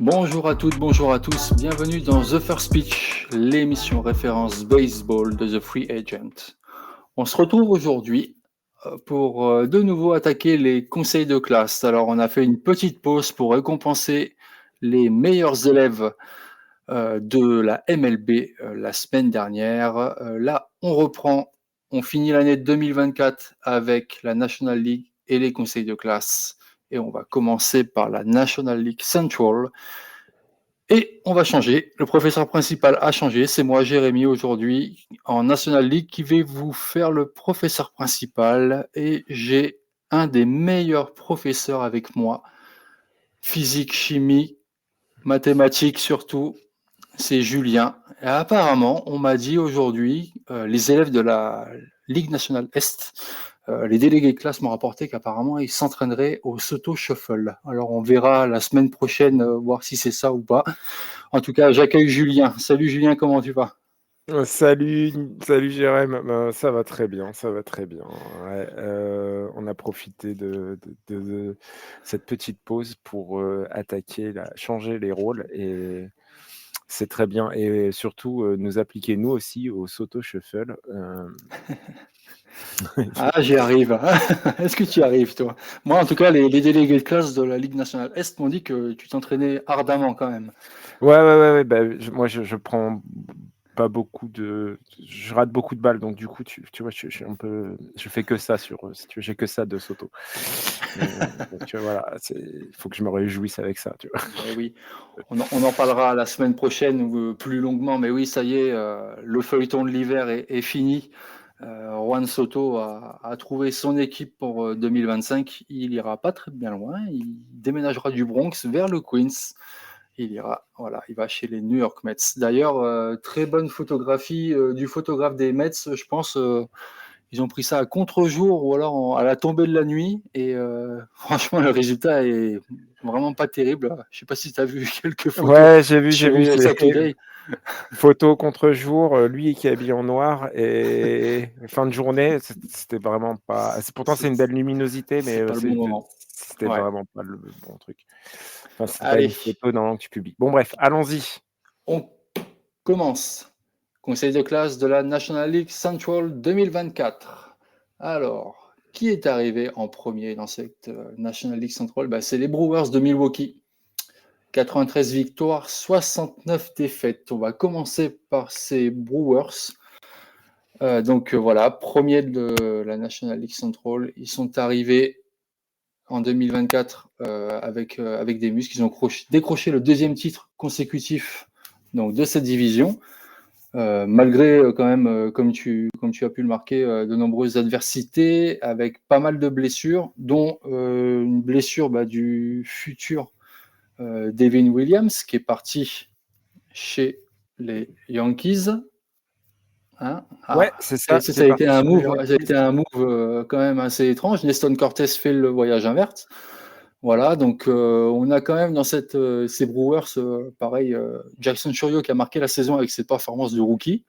Bonjour à toutes, bonjour à tous, bienvenue dans The First Pitch, l'émission référence baseball de The Free Agent. On se retrouve aujourd'hui pour de nouveau attaquer les conseils de classe. Alors on a fait une petite pause pour récompenser les meilleurs élèves de la MLB la semaine dernière. Là, on reprend, on finit l'année 2024 avec la National League et les conseils de classe. Et on va commencer par la National League Central. Et on va changer. Le professeur principal a changé. C'est moi, Jérémy, aujourd'hui, en National League, qui vais vous faire le professeur principal. Et j'ai un des meilleurs professeurs avec moi. Physique, chimie, mathématiques surtout. C'est Julien. Et apparemment, on m'a dit aujourd'hui, les élèves de la Ligue nationale Est, les délégués de classe m'ont rapporté qu'apparemment, ils s'entraîneraient au Soto Shuffle. Alors, on verra la semaine prochaine, voir si c'est ça ou pas. En tout cas, j'accueille Julien. Salut Julien, comment tu vas? Salut Jérém. Ça va très bien, ça va très bien. Ouais, on a profité de cette petite pause pour changer les rôles et c'est très bien. Et surtout, nous appliquer nous aussi au Soto Shuffle. Ah, j'y arrive. Est-ce que tu y arrives, toi? Moi, en tout cas, les délégués de classe de la Ligue nationale Est m'ont dit que tu t'entraînais ardemment quand même. Ouais. Moi, je prends pas beaucoup je rate beaucoup de balles, donc du coup, tu vois, je suis un peu, je fais que ça si tu veux, j'ai que ça de Soto. Donc voilà, il faut que je me réjouisse avec ça, tu vois. Eh oui, on en parlera la semaine prochaine ou plus longuement, mais oui, ça y est, le feuilleton de l'hiver est fini. Juan Soto a trouvé son équipe pour 2025. Il ira pas très bien loin. Il déménagera du Bronx vers le Queens. Voilà, il va chez les New York Mets. D'ailleurs, très bonne photographie du photographe des Mets. Je pense, ils ont pris ça à contre-jour ou alors à la tombée de la nuit. Et franchement, le résultat est vraiment pas terrible. Je sais pas si tu as vu quelques photos Ouais, j'ai sur vu, USA Today. photo contre-jour, lui qui est habillé en noir et fin de journée, c'était vraiment pas. Pourtant, c'est une belle luminosité, mais C'est pas le bon moment. c'était Ouais. vraiment pas le bon truc. Enfin, c'était pas une Allez, photo normalement que tu publies. Bon, bref, allons-y. on commence. Conseil de classe de la National League Central 2024. Alors, qui est arrivé en premier dans cette National League Central? C'est les Brewers de Milwaukee. 93 victoires, 69 défaites. On va commencer par ces Brewers. Voilà, premier de la National League Central. Ils sont arrivés en 2024 avec des muscles. Ils ont décroché le deuxième titre consécutif de cette division. Malgré quand même, comme tu as pu le marquer, de nombreuses adversités, avec pas mal de blessures, dont une blessure du futur Devin Williams, qui est parti chez les Yankees. Hein. Ouais, Ah, c'est ça, qui ça est a été parti un chez les move, ça a Yankees. été un move quand même assez étrange. Neston Cortés fait le voyage inverse. Voilà, donc on a quand même dans ces Brewers, pareil, Jackson Chourio qui a marqué la saison avec ses performances de rookie,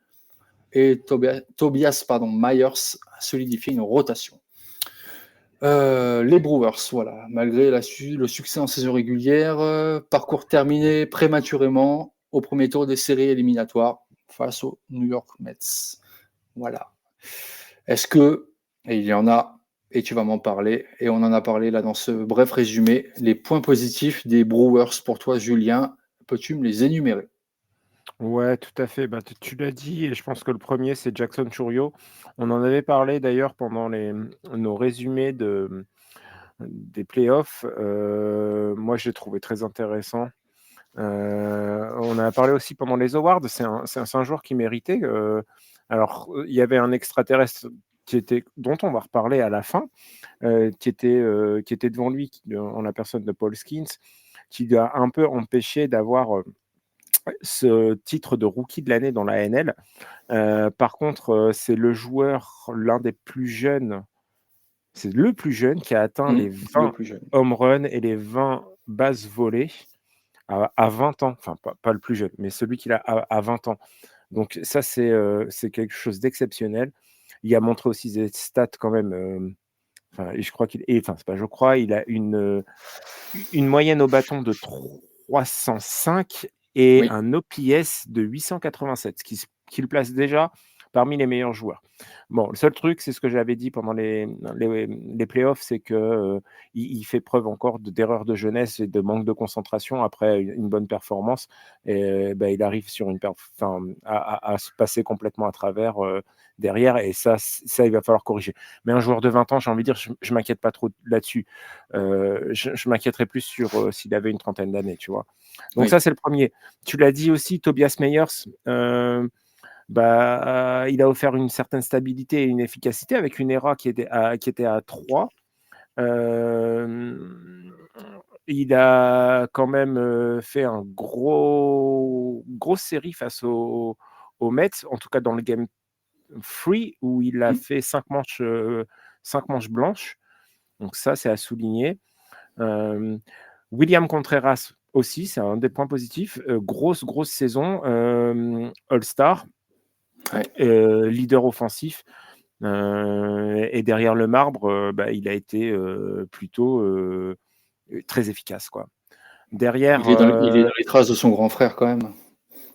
et Tobias Myers a solidifié une rotation. Les Brewers, voilà, malgré le succès en saison régulière, parcours terminé prématurément au premier tour des séries éliminatoires face aux New York Mets. Voilà. Est-ce que, et il y en a, et tu vas m'en parler, et on en a parlé là dans ce bref résumé, les points positifs des Brewers pour toi, Julien, peux-tu me les énumérer? Ouais, tout à fait. Tu l'as dit, et je pense que le premier, c'est Jackson Chourio. On en avait parlé d'ailleurs pendant nos résumés des playoffs. Moi, je l'ai trouvé très intéressant. On en a parlé aussi pendant les awards. C'est un joueur qui méritait. Alors, il y avait un extraterrestre dont on va reparler à la fin, qui était devant lui, en la personne de Paul Skeens, qui lui a un peu empêché d'avoir ce titre de rookie de l'année dans la NL. Par contre, c'est l'un des plus jeunes, c'est le plus jeune qui a atteint les Le 20 plus jeune. home runs et les 20 bases volées à 20 ans. Enfin, pas le plus jeune, mais celui qui l'a à 20 ans. Donc ça, c'est quelque chose d'exceptionnel. Il a montré aussi des stats quand même. Enfin, et je crois qu'il est, enfin, c'est pas je crois, il a une moyenne au bâton de 305 et Oui. un OPS de 887, ce qui le place déjà parmi les meilleurs joueurs. Bon, le seul truc, c'est ce que j'avais dit pendant les playoffs, c'est que il fait preuve encore d'erreurs de jeunesse et de manque de concentration après une bonne performance. Et il arrive sur à se passer complètement à travers derrière. Et ça, il va falloir corriger. Mais un joueur de 20 ans, j'ai envie de dire, je m'inquiète pas trop là-dessus. Je m'inquiéterais plus sur s'il avait une trentaine d'années, tu vois. Donc Oui. ça, c'est le premier. Tu l'as dit aussi, Tobias Meyers. Il a offert une certaine stabilité et une efficacité avec une ERA qui était à 3. Il a quand même fait une grosse série face aux Mets, en tout cas dans le Game 3, où il a fait 5 manches blanches. Donc ça, c'est à souligner. William Contreras aussi, c'est un des points positifs. Grosse saison, All-Star. Ouais. Leader offensif. Et derrière le marbre, il a été plutôt très efficace, quoi. Derrière, Il est dans les traces de son grand frère quand même.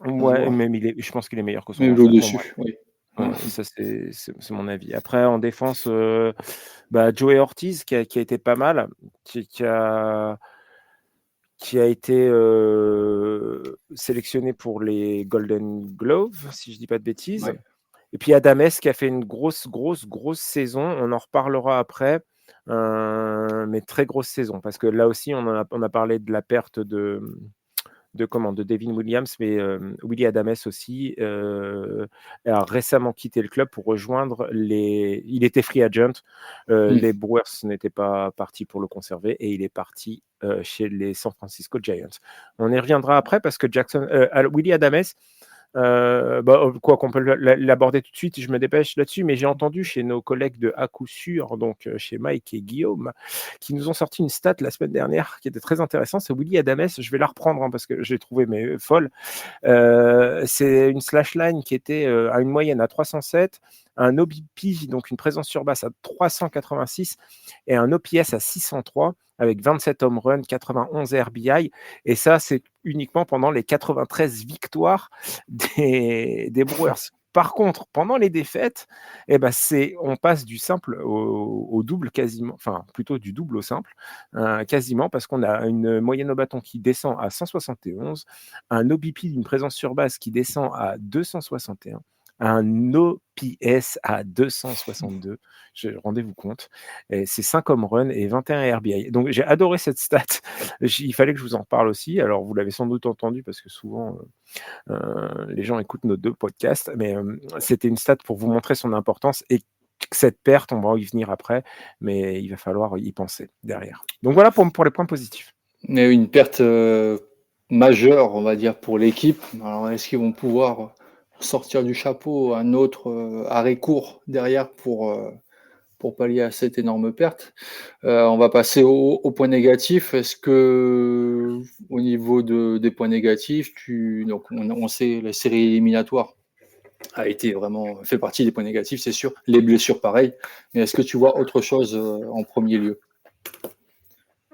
ouais, même je pense qu'il est meilleur que son Même grand frère pour moi. au-dessus, oui. Ouais, ça, c'est mon avis. Après, en défense, Joey Ortiz qui a été pas mal, qui a été sélectionné pour les Golden Gloves, si je dis pas de bêtises. Ouais. Et puis Adames qui a fait une grosse saison. On en reparlera après, mais très grosse saison. Parce que là aussi, on a parlé de la perte de Devin Williams, mais Willy Adames aussi a récemment quitté le club pour rejoindre il était free agent. Les Brewers n'étaient pas partis pour le conserver et il est parti chez les San Francisco Giants. On y reviendra après parce que Willy Adames, quoi qu'on peut l'aborder tout de suite, je me dépêche là-dessus, mais j'ai entendu chez nos collègues de À coup sûr, donc chez Mike et Guillaume, qui nous ont sorti une stat la semaine dernière qui était très intéressante. C'est Willy Adames, je vais la reprendre parce que j'ai trouvé folle. C'est une slash line qui était à une moyenne à 307, un OBP, donc une présence sur base à 386 et un OPS à 603 avec 27 home runs, 91 RBI. Et ça, c'est uniquement pendant les 93 victoires des Brewers. Par contre, pendant les défaites, on passe du simple au double quasiment, enfin plutôt du double au simple, quasiment, parce qu'on a une moyenne au bâton qui descend à 171, un OBP d'une présence sur base qui descend à 261, un OPS à 262. Rendez-vous compte. C'est 5 home runs et 21 RBI. Donc j'ai adoré cette stat. Il fallait que je vous en parle aussi. Alors vous l'avez sans doute entendu parce que souvent les gens écoutent nos 2 podcasts, mais c'était une stat pour vous montrer son importance et cette perte, on va y venir après, mais il va falloir y penser derrière. Donc voilà pour les points positifs. Mais une perte majeure, on va dire, pour l'équipe. Alors, est-ce qu'ils vont pouvoir sortir du chapeau un autre arrêt court derrière pour pallier à cette énorme perte? On va passer au point négatif. Est-ce que, au niveau des points négatifs, donc on sait la série éliminatoire a été vraiment fait partie des points négatifs, c'est sûr. Les blessures, pareil. Mais est-ce que tu vois autre chose en premier lieu?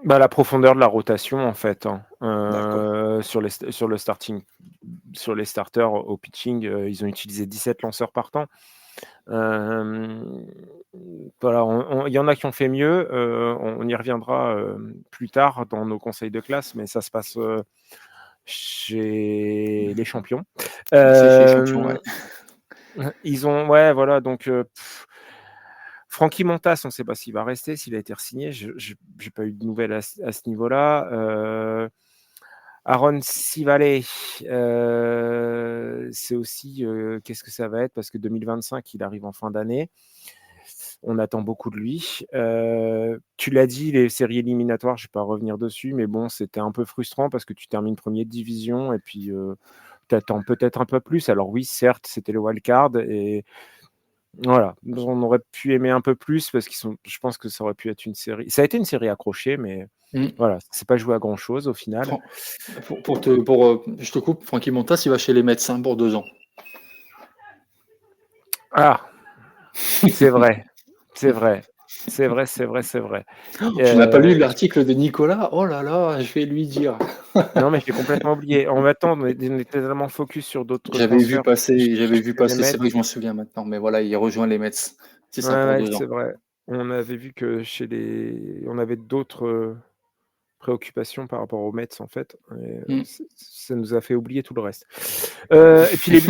La profondeur de la rotation, en fait, sur le starting, sur les starters au pitching, ils ont utilisé 17 lanceurs partant. Voilà, il y en a qui ont fait mieux. On y reviendra plus tard dans nos conseils de classe, mais ça se passe chez les champions. C'est chez les champions, ouais. Ils ont, ouais, voilà, donc Frankie Montas, on ne sait pas s'il va rester, s'il a été re-signé. Je n'ai pas eu de nouvelles à ce niveau-là. Aaron Civale, c'est aussi qu'est-ce que ça va être parce que 2025, il arrive en fin d'année. On attend beaucoup de lui. Tu l'as dit, les séries éliminatoires, je ne vais pas revenir dessus, mais bon, c'était un peu frustrant parce que tu termines premier de division et puis tu attends peut-être un peu plus. Alors oui, certes, c'était le wildcard et voilà, on aurait pu aimer un peu plus parce je pense que ça aurait pu être une série. Ça a été une série accrochée, mais voilà, c'est pas joué à grand chose au final. Je te coupe, Frankie Montas, il va chez les médecins pour 2 ans. Ah, c'est vrai, c'est vrai. C'est vrai, c'est vrai, c'est vrai. Tu n'as pas lu Je l'article de Nicolas? Oh là là, je vais lui dire. Non, mais j'ai complètement oublié. En même temps, on était tellement focus sur d'autres J'avais vu transferts passer j'avais vu chez les passer, Mets. c'est vrai que je m'en souviens maintenant, mais voilà, il rejoint les Mets. C'est Ouais, ça pour ouais, 2 c'est ans. vrai. On avait vu que on avait d'autres, préoccupations par rapport aux Mets, en fait, et Mmh. ça nous a fait oublier tout le reste. Et puis les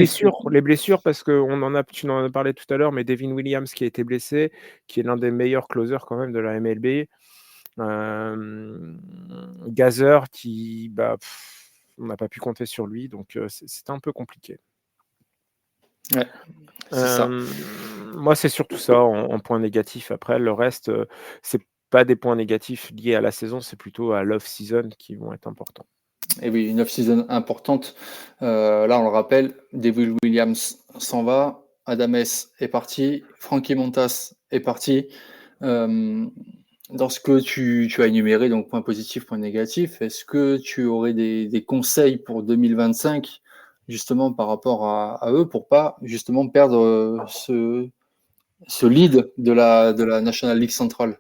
blessures parce tu en as parlé tout à l'heure, mais Devin Williams qui a été blessé, qui est l'un des meilleurs closers quand même de la MLB. Gazer qui, on n'a pas pu compter sur lui, donc c'était un peu compliqué. Ouais, c'est ça. Moi, c'est surtout ça en point négatif. Après, le reste, c'est pas des points négatifs liés à la saison, c'est plutôt à l'off season qui vont être importants. Et oui, une off-season importante. Là, on le rappelle, Devin Williams s'en va, Adames est parti, Frankie Montas est parti. Hem, Dans ce que tu as énuméré, donc point positif, point négatif, est-ce que tu aurais des conseils pour 2025, justement par rapport à eux, pour pas justement perdre, ce lead de la National League Central?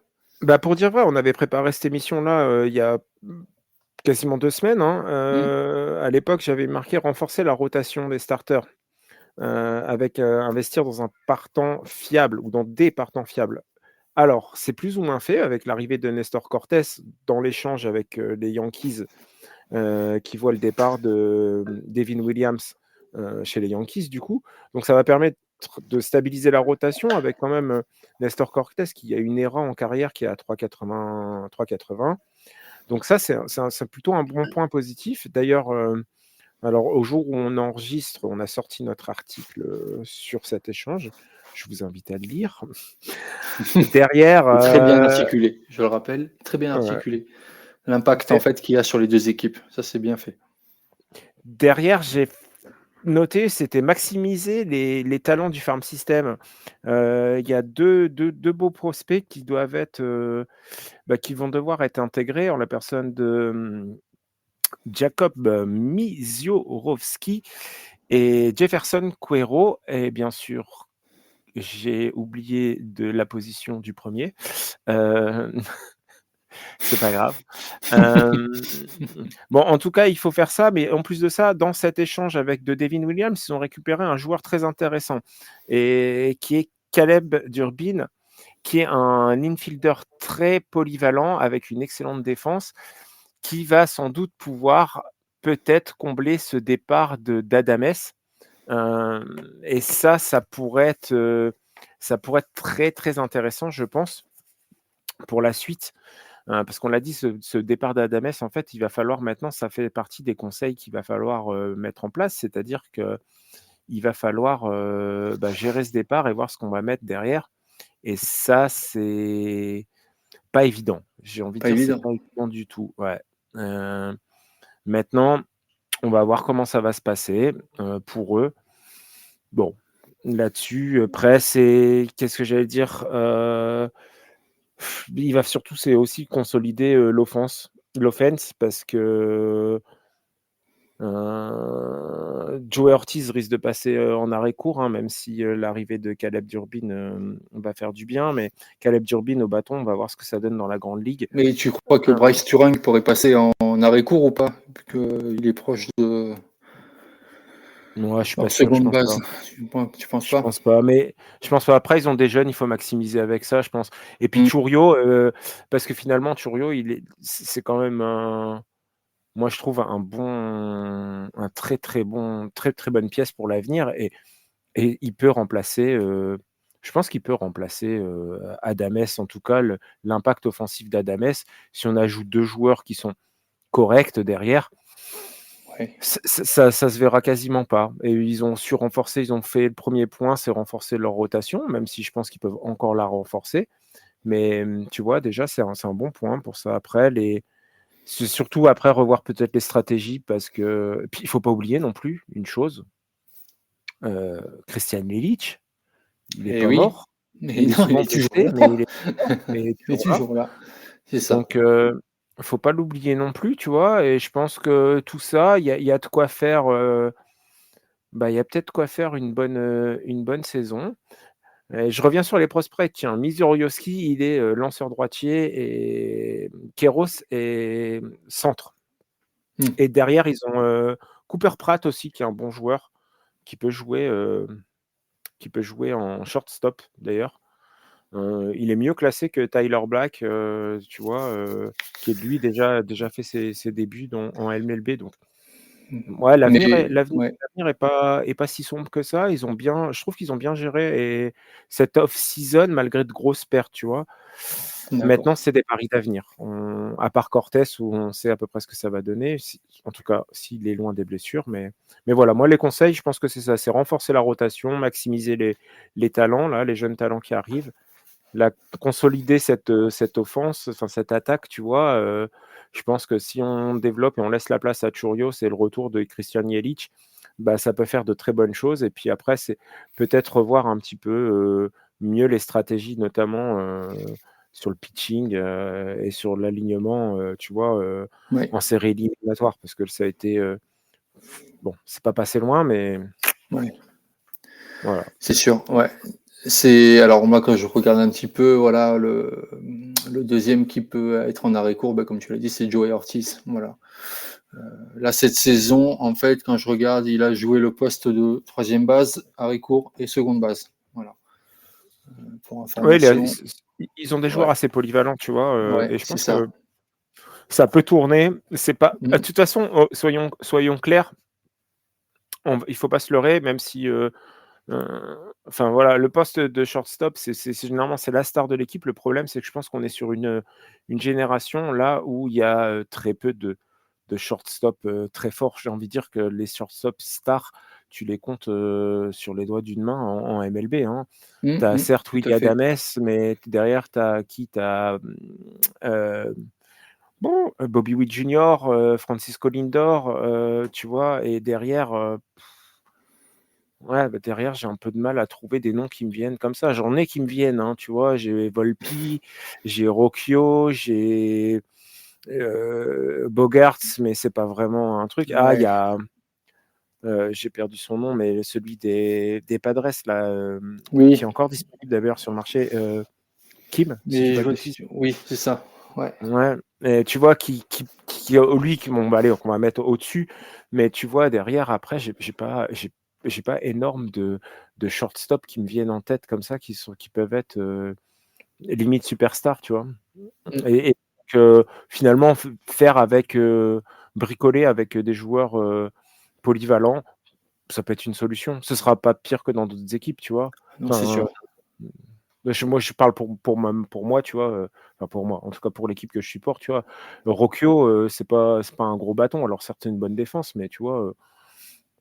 Pour dire vrai, on avait préparé cette émission-là, il y a, quasiment 2 semaines, hein. Mmh, À l'époque, j'avais marqué renforcer la rotation des starters, avec, investir dans un partant fiable ou dans des partants fiables. Alors, c'est plus ou moins fait avec l'arrivée de Nestor Cortés dans l'échange avec, les Yankees, qui voient le départ de, Devin Williams, chez les Yankees du coup. Donc ça va permettre de stabiliser la rotation avec quand même, Nestor Cortés qui a une ERA en carrière qui est à 3,80. Donc ça, c'est plutôt un bon point positif. D'ailleurs, alors au jour où on enregistre, on a sorti notre article, sur cet échange. Je vous invite à le lire. Derrière, et très bien articulé, je le rappelle, très bien ouais, articulé. L'impact en de fait qu'il y a sur les 2 équipes, ça c'est bien fait. derrière, j'ai noté, c'était maximiser les talents du farm system. Il y a deux beaux prospects qui doivent être, qui vont devoir être intégrés en la personne de, Jacob Miziorowski et Jefferson Quero et bien sûr, j'ai oublié de la position du premier. Heu C'est pas grave. Hem, bon, en tout cas, il faut faire ça, mais en plus de ça, dans cet échange avec de Devin Williams, ils ont récupéré un joueur très intéressant et qui est Caleb Durbin, qui est un infielder très polyvalent avec une excellente défense, qui va sans doute pouvoir peut-être combler ce départ d'Adames. Et ça pourrait être très, très intéressant, je pense, pour la suite. Parce qu'on l'a dit, ce départ d'Adames, en fait, il va falloir maintenant ça fait partie des conseils qu'il va falloir, mettre en place. C'est-à-dire qu'il va falloir, gérer ce départ et voir ce qu'on va mettre derrière et ça, c'est pas évident. J'ai envie de Pas dire, c'est évident. pas évident du tout, ouais. Heu, Maintenant, on va voir comment ça va se passer, pour eux. Bon, là-dessus, après qu'est-ce que j'allais dire? Il va surtout c'est aussi consolider, l'offense parce que, Joey Ortiz risque de passer, en arrêt court, hein, même si, l'arrivée de Caleb Durbin, va faire du bien, mais Caleb Durbin au bâton, on va voir ce que ça donne dans la grande ligue. Mais tu crois que Heu, Bryce Turing pourrait passer en arrêt court ou pas? Vu qu'il est proche de Moi, je suis en pas sûr, je seconde pense base. pas. Tu penses Je pas? pense pas, mais je pense pas. Après, ils ont des jeunes, il faut maximiser avec ça, je pense et puis Mmh. Chourio, parce que finalement Chourio, c'est quand même moi, je trouve un très, très bon très, très bonne pièce pour l'avenir et il peut remplacer, je pense qu'il peut remplacer, Adames, en tout cas l'impact offensif d'Adames. Si on ajoute 2 joueurs qui sont corrects derrière, Ouais. ça se verra quasiment pas et ils ont su renforcer, ils ont fait le premier point, c'est renforcer leur rotation, même si je pense qu'ils peuvent encore la renforcer. Mais, tu vois, déjà, c'est un bon point pour ça. Après c'est surtout après revoir peut-être les stratégies parce que puis il faut pas oublier non plus une chose, Christian Yelich, il est Et pas oui, mort. mais Il est non, il souvent est toujours blessé, là. mais il est Il est toujours là. toujours là. C'est ça. Donc, faut pas l'oublier non plus, tu vois? Et je pense que tout ça, il y a de quoi faire, il y a peut-être quoi faire une bonne saison. Je reviens sur les prospects, tiens, Mizorioski, il est lanceur droitier et Kéros est centre. Et derrière, ils ont Cooper Pratt aussi, qui est un bon joueur, qui peut jouer en shortstop d'ailleurs. Il est mieux classé que Tyler Black, tu vois, qui lui déjà fait ses débuts en MLB. Donc, ouais, Mais ouais, l'avenir est pas si sombre que ça. Je trouve qu'ils ont bien géré et cette off-season, malgré de grosses pertes, tu vois. d'accord. Maintenant, c'est des paris d'avenir. À part Cortés, où on sait à peu près ce que ça va donner, en tout cas, s'il est loin des blessures. Mais voilà, moi, les conseils, je pense que c'est ça, c'est renforcer la rotation, maximiser les talents, là, les jeunes talents qui arrivent, consolider cette offense, enfin cette attaque, tu vois. Je pense que si on développe et on laisse la place à Churios et le retour de Christian Jelic, bah, ça peut faire de très bonnes choses. Et puis après, c'est peut-être revoir un petit peu mieux les stratégies, notamment sur le pitching et sur l'alignement, tu vois, Ouais, en série éliminatoire, parce que ça a été bon, c'est pas passé loin, mais ouais, voilà. c'est sûr. Ouais. Alors moi quand je regarde un petit peu, voilà, le deuxième qui peut être en arrêt-court, bah, comme tu l'as dit, c'est Joey Ortiz. Voilà. Là cette saison, en fait, quand je regarde, il a joué le poste de troisième base, arrêt-court et seconde base. Voilà. Pour Ouais, information. ils ont des joueurs Ouais, assez polyvalents, tu vois, ouais, et je c'est pense ça. que ça peut tourner. C'est pas de Mm. toute façon, soyons clairs, il faut pas se leurrer, même si, enfin voilà, le poste de shortstop, c'est généralement c'est la star de l'équipe. Le problème, c'est que je pense qu'on est sur une génération là où il y a très peu de shortstop très forts. J'ai envie de dire que les shortstop stars, tu les comptes sur les doigts d'une main en MLB, hein. Tu as certes Tout à Willy fait. Adames, mais derrière, tu as qui? Tu as bon, Bobby Witt Jr., Francisco Lindor, tu vois? Et derrière, ouais, bah, derrière, j'ai un peu de mal à trouver des noms qui me viennent comme ça. J'en ai qui me viennent, hein, tu vois? J'ai Volpi, j'ai Rocchio, j'ai Bogaerts, mais c'est pas vraiment un truc. Ah, il y Ouais. a, j'ai perdu son nom, mais celui des Padres là, qui Oui, est encore disponible d'ailleurs sur le marché, Kim, si je dis mais pas je de vois bêtises. oui, c'est ça. Ouais. Ouais, et tu vois lui qui bon, bah, allez, qu'on va mettre au-dessus, mais tu vois derrière après j'ai pas énorme de shortstop qui me viennent en tête comme ça qui peuvent être, limite superstar, tu vois? Mm. Et que finalement faire avec, bricoler avec, des joueurs, polyvalents, ça peut être une solution. Ce sera pas pire que dans d'autres équipes, tu vois? Non, c'est Enfin, sûr. moi, je parle pour moi, tu vois, enfin pour moi, en tout cas pour l'équipe que je supporte, tu vois? Rocchio, c'est pas un gros bâton. Alors certes, c'est une bonne défense, mais tu vois,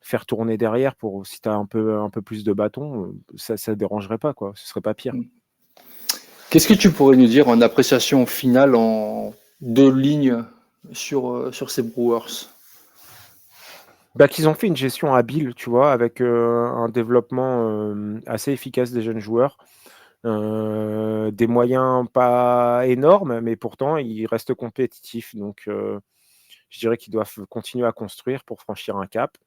faire tourner derrière pour si tu as un peu plus de bâton, ça dérangerait pas, quoi. Ce serait pas pire. Mm. Qu'est-ce que tu pourrais nous dire en appréciation finale en deux lignes sur ces Brewers? Bah, qu'ils ont fait une gestion habile, tu vois? Avec, un développement, assez efficace des jeunes joueurs, des moyens pas énormes, mais pourtant ils restent compétitifs. Donc, je dirais qu'ils doivent continuer à construire pour franchir un cap.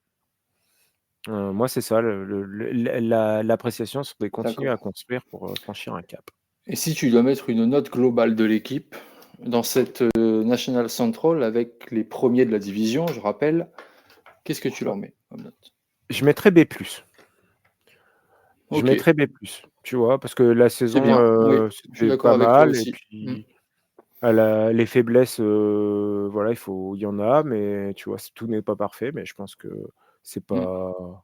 Moi, c'est ça l'appréciation, c'est de continuer à D'accord. construire pour, franchir un cap. Et si tu dois mettre une note globale de l'équipe dans cette National Central avec les premiers de la division, je rappelle, qu'est-ce que tu leur mets comme note? Je mettrais B+. Je Ok, mettrais B+, tu vois? Parce que la c'est saison, bien. Oui, je suis c'était d'accord pas avec toi mal et aussi. Mm. puis, les faiblesses, voilà, il y en a, mais tu vois? Tout n'est pas parfait, mais je pense que c'est Mm. pas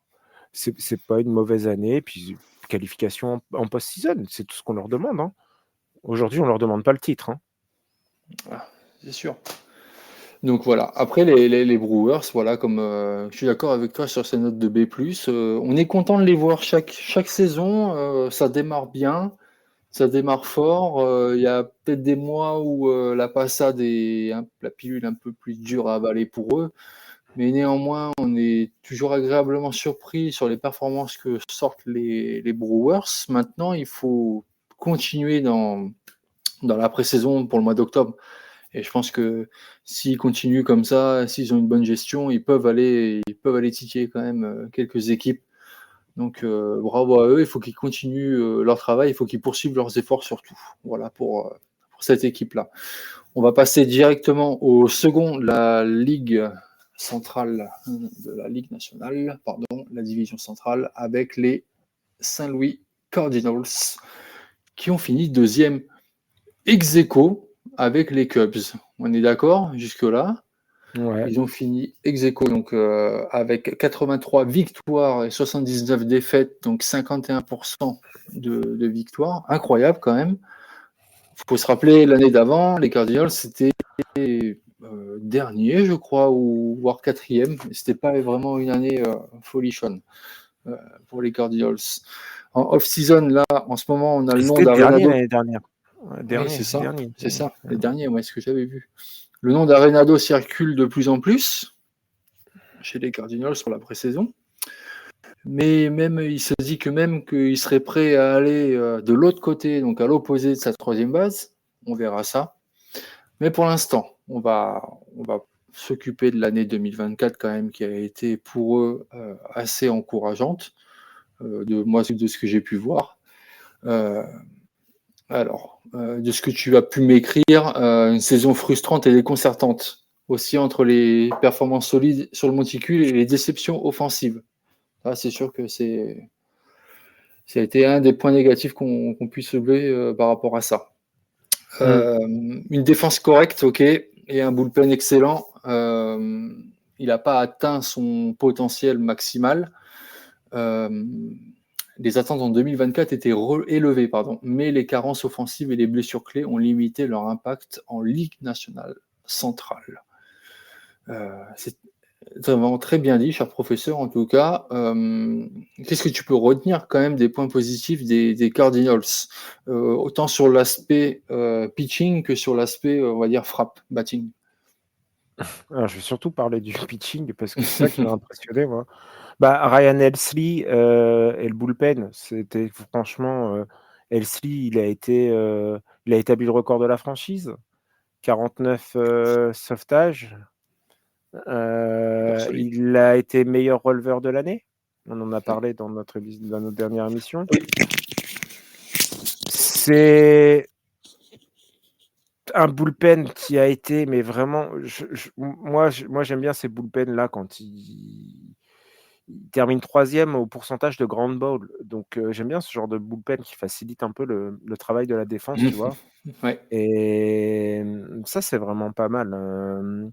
c'est pas une mauvaise année. Et puis qualification en post-season, c'est tout ce qu'on leur demande, hein. Aujourd'hui, on leur demande pas le titre, hein. Ah, c'est sûr. Donc voilà. Après les Brewers, voilà, comme je suis d'accord avec toi sur ces notes de B+, on est content de les voir chaque saison. Ça démarre bien, ça démarre fort. Il y a peut-être des mois où la passade est la pilule un peu plus dure à avaler pour eux, mais néanmoins, on est toujours agréablement surpris sur les performances que sortent les Brewers. Maintenant, il faut continuer dans la pré-saison pour le mois d'octobre. Et je pense que s'ils continuent comme ça, s'ils ont une bonne gestion, ils peuvent aller titiller quand même quelques équipes Donc bravo à eux, il faut qu'ils continuent leur travail, il faut qu'ils poursuivent leurs efforts surtout. Voilà pour cette équipe-là. On va passer directement au second, la Ligue centrale de la Ligue nationale, pardon, la division centrale, avec les Saint-Louis Cardinals, qui ont fini deuxième ex aequo avec les Cubs. On est d'accord jusque-là? Ouais. Ils ont fini ex aequo, donc avec 83 victoires et 79 défaites, donc 51% de victoires. Incroyable quand même. Il faut se rappeler l'année d'avant, les Cardinals, c'était dernier, je crois, ou voire quatrième. C'était pas vraiment une année folichonne pour les Cardinals. En off-season, là, en ce moment, on a le nom C'était le dernier d'Arenado. l'année dernière. Ouais, Oui, c'est ça, dernier. c'est ça, les derniers, ouais, ce que j'avais vu. Le nom d'Arenado circule de plus en plus chez les Cardinals sur la pré-saison. Mais même, il se dit que même qu'il serait prêt à aller de l'autre côté, donc à l'opposé de sa troisième base. On verra ça. Mais pour l'instant, on va s'occuper de l'année 2024 quand même, qui a été pour eux assez encourageante, de ce que j'ai pu voir. De ce que tu as pu m'écrire, une saison frustrante et déconcertante, aussi entre les performances solides sur le monticule et les déceptions offensives. Ah, c'est sûr que ça a été un des points négatifs qu'on puisse soulever par rapport à ça. Une défense correcte, ok, et un bullpen excellent. Il n'a pas atteint son potentiel maximal. Les attentes en 2024 étaient élevées, mais les carences offensives et les blessures clés ont limité leur impact en Ligue nationale centrale. C'est vraiment très bien dit, cher professeur, en tout cas. Qu'est-ce que tu peux retenir quand même des points positifs des Cardinals, autant sur l'aspect pitching que sur l'aspect, on va dire, frappe, batting? Alors, je vais surtout parler du pitching parce que c'est ça qui m'a impressionné, moi. Bah, Ryan Helsley et le bullpen, c'était franchement, Helsley, il a établi le record de la franchise. 49 sauvetages. Absolument. Il a été meilleur releveur de l'année. On en a parlé dans notre dernière émission. Oui. C'est un bullpen qui a été, mais vraiment, moi j'aime bien ces bullpens-là quand il termine 3e au pourcentage de ground ball. Donc j'aime bien ce genre de bullpen qui facilite un peu le travail de la défense, tu vois? Ouais. Et ça, c'est vraiment pas mal.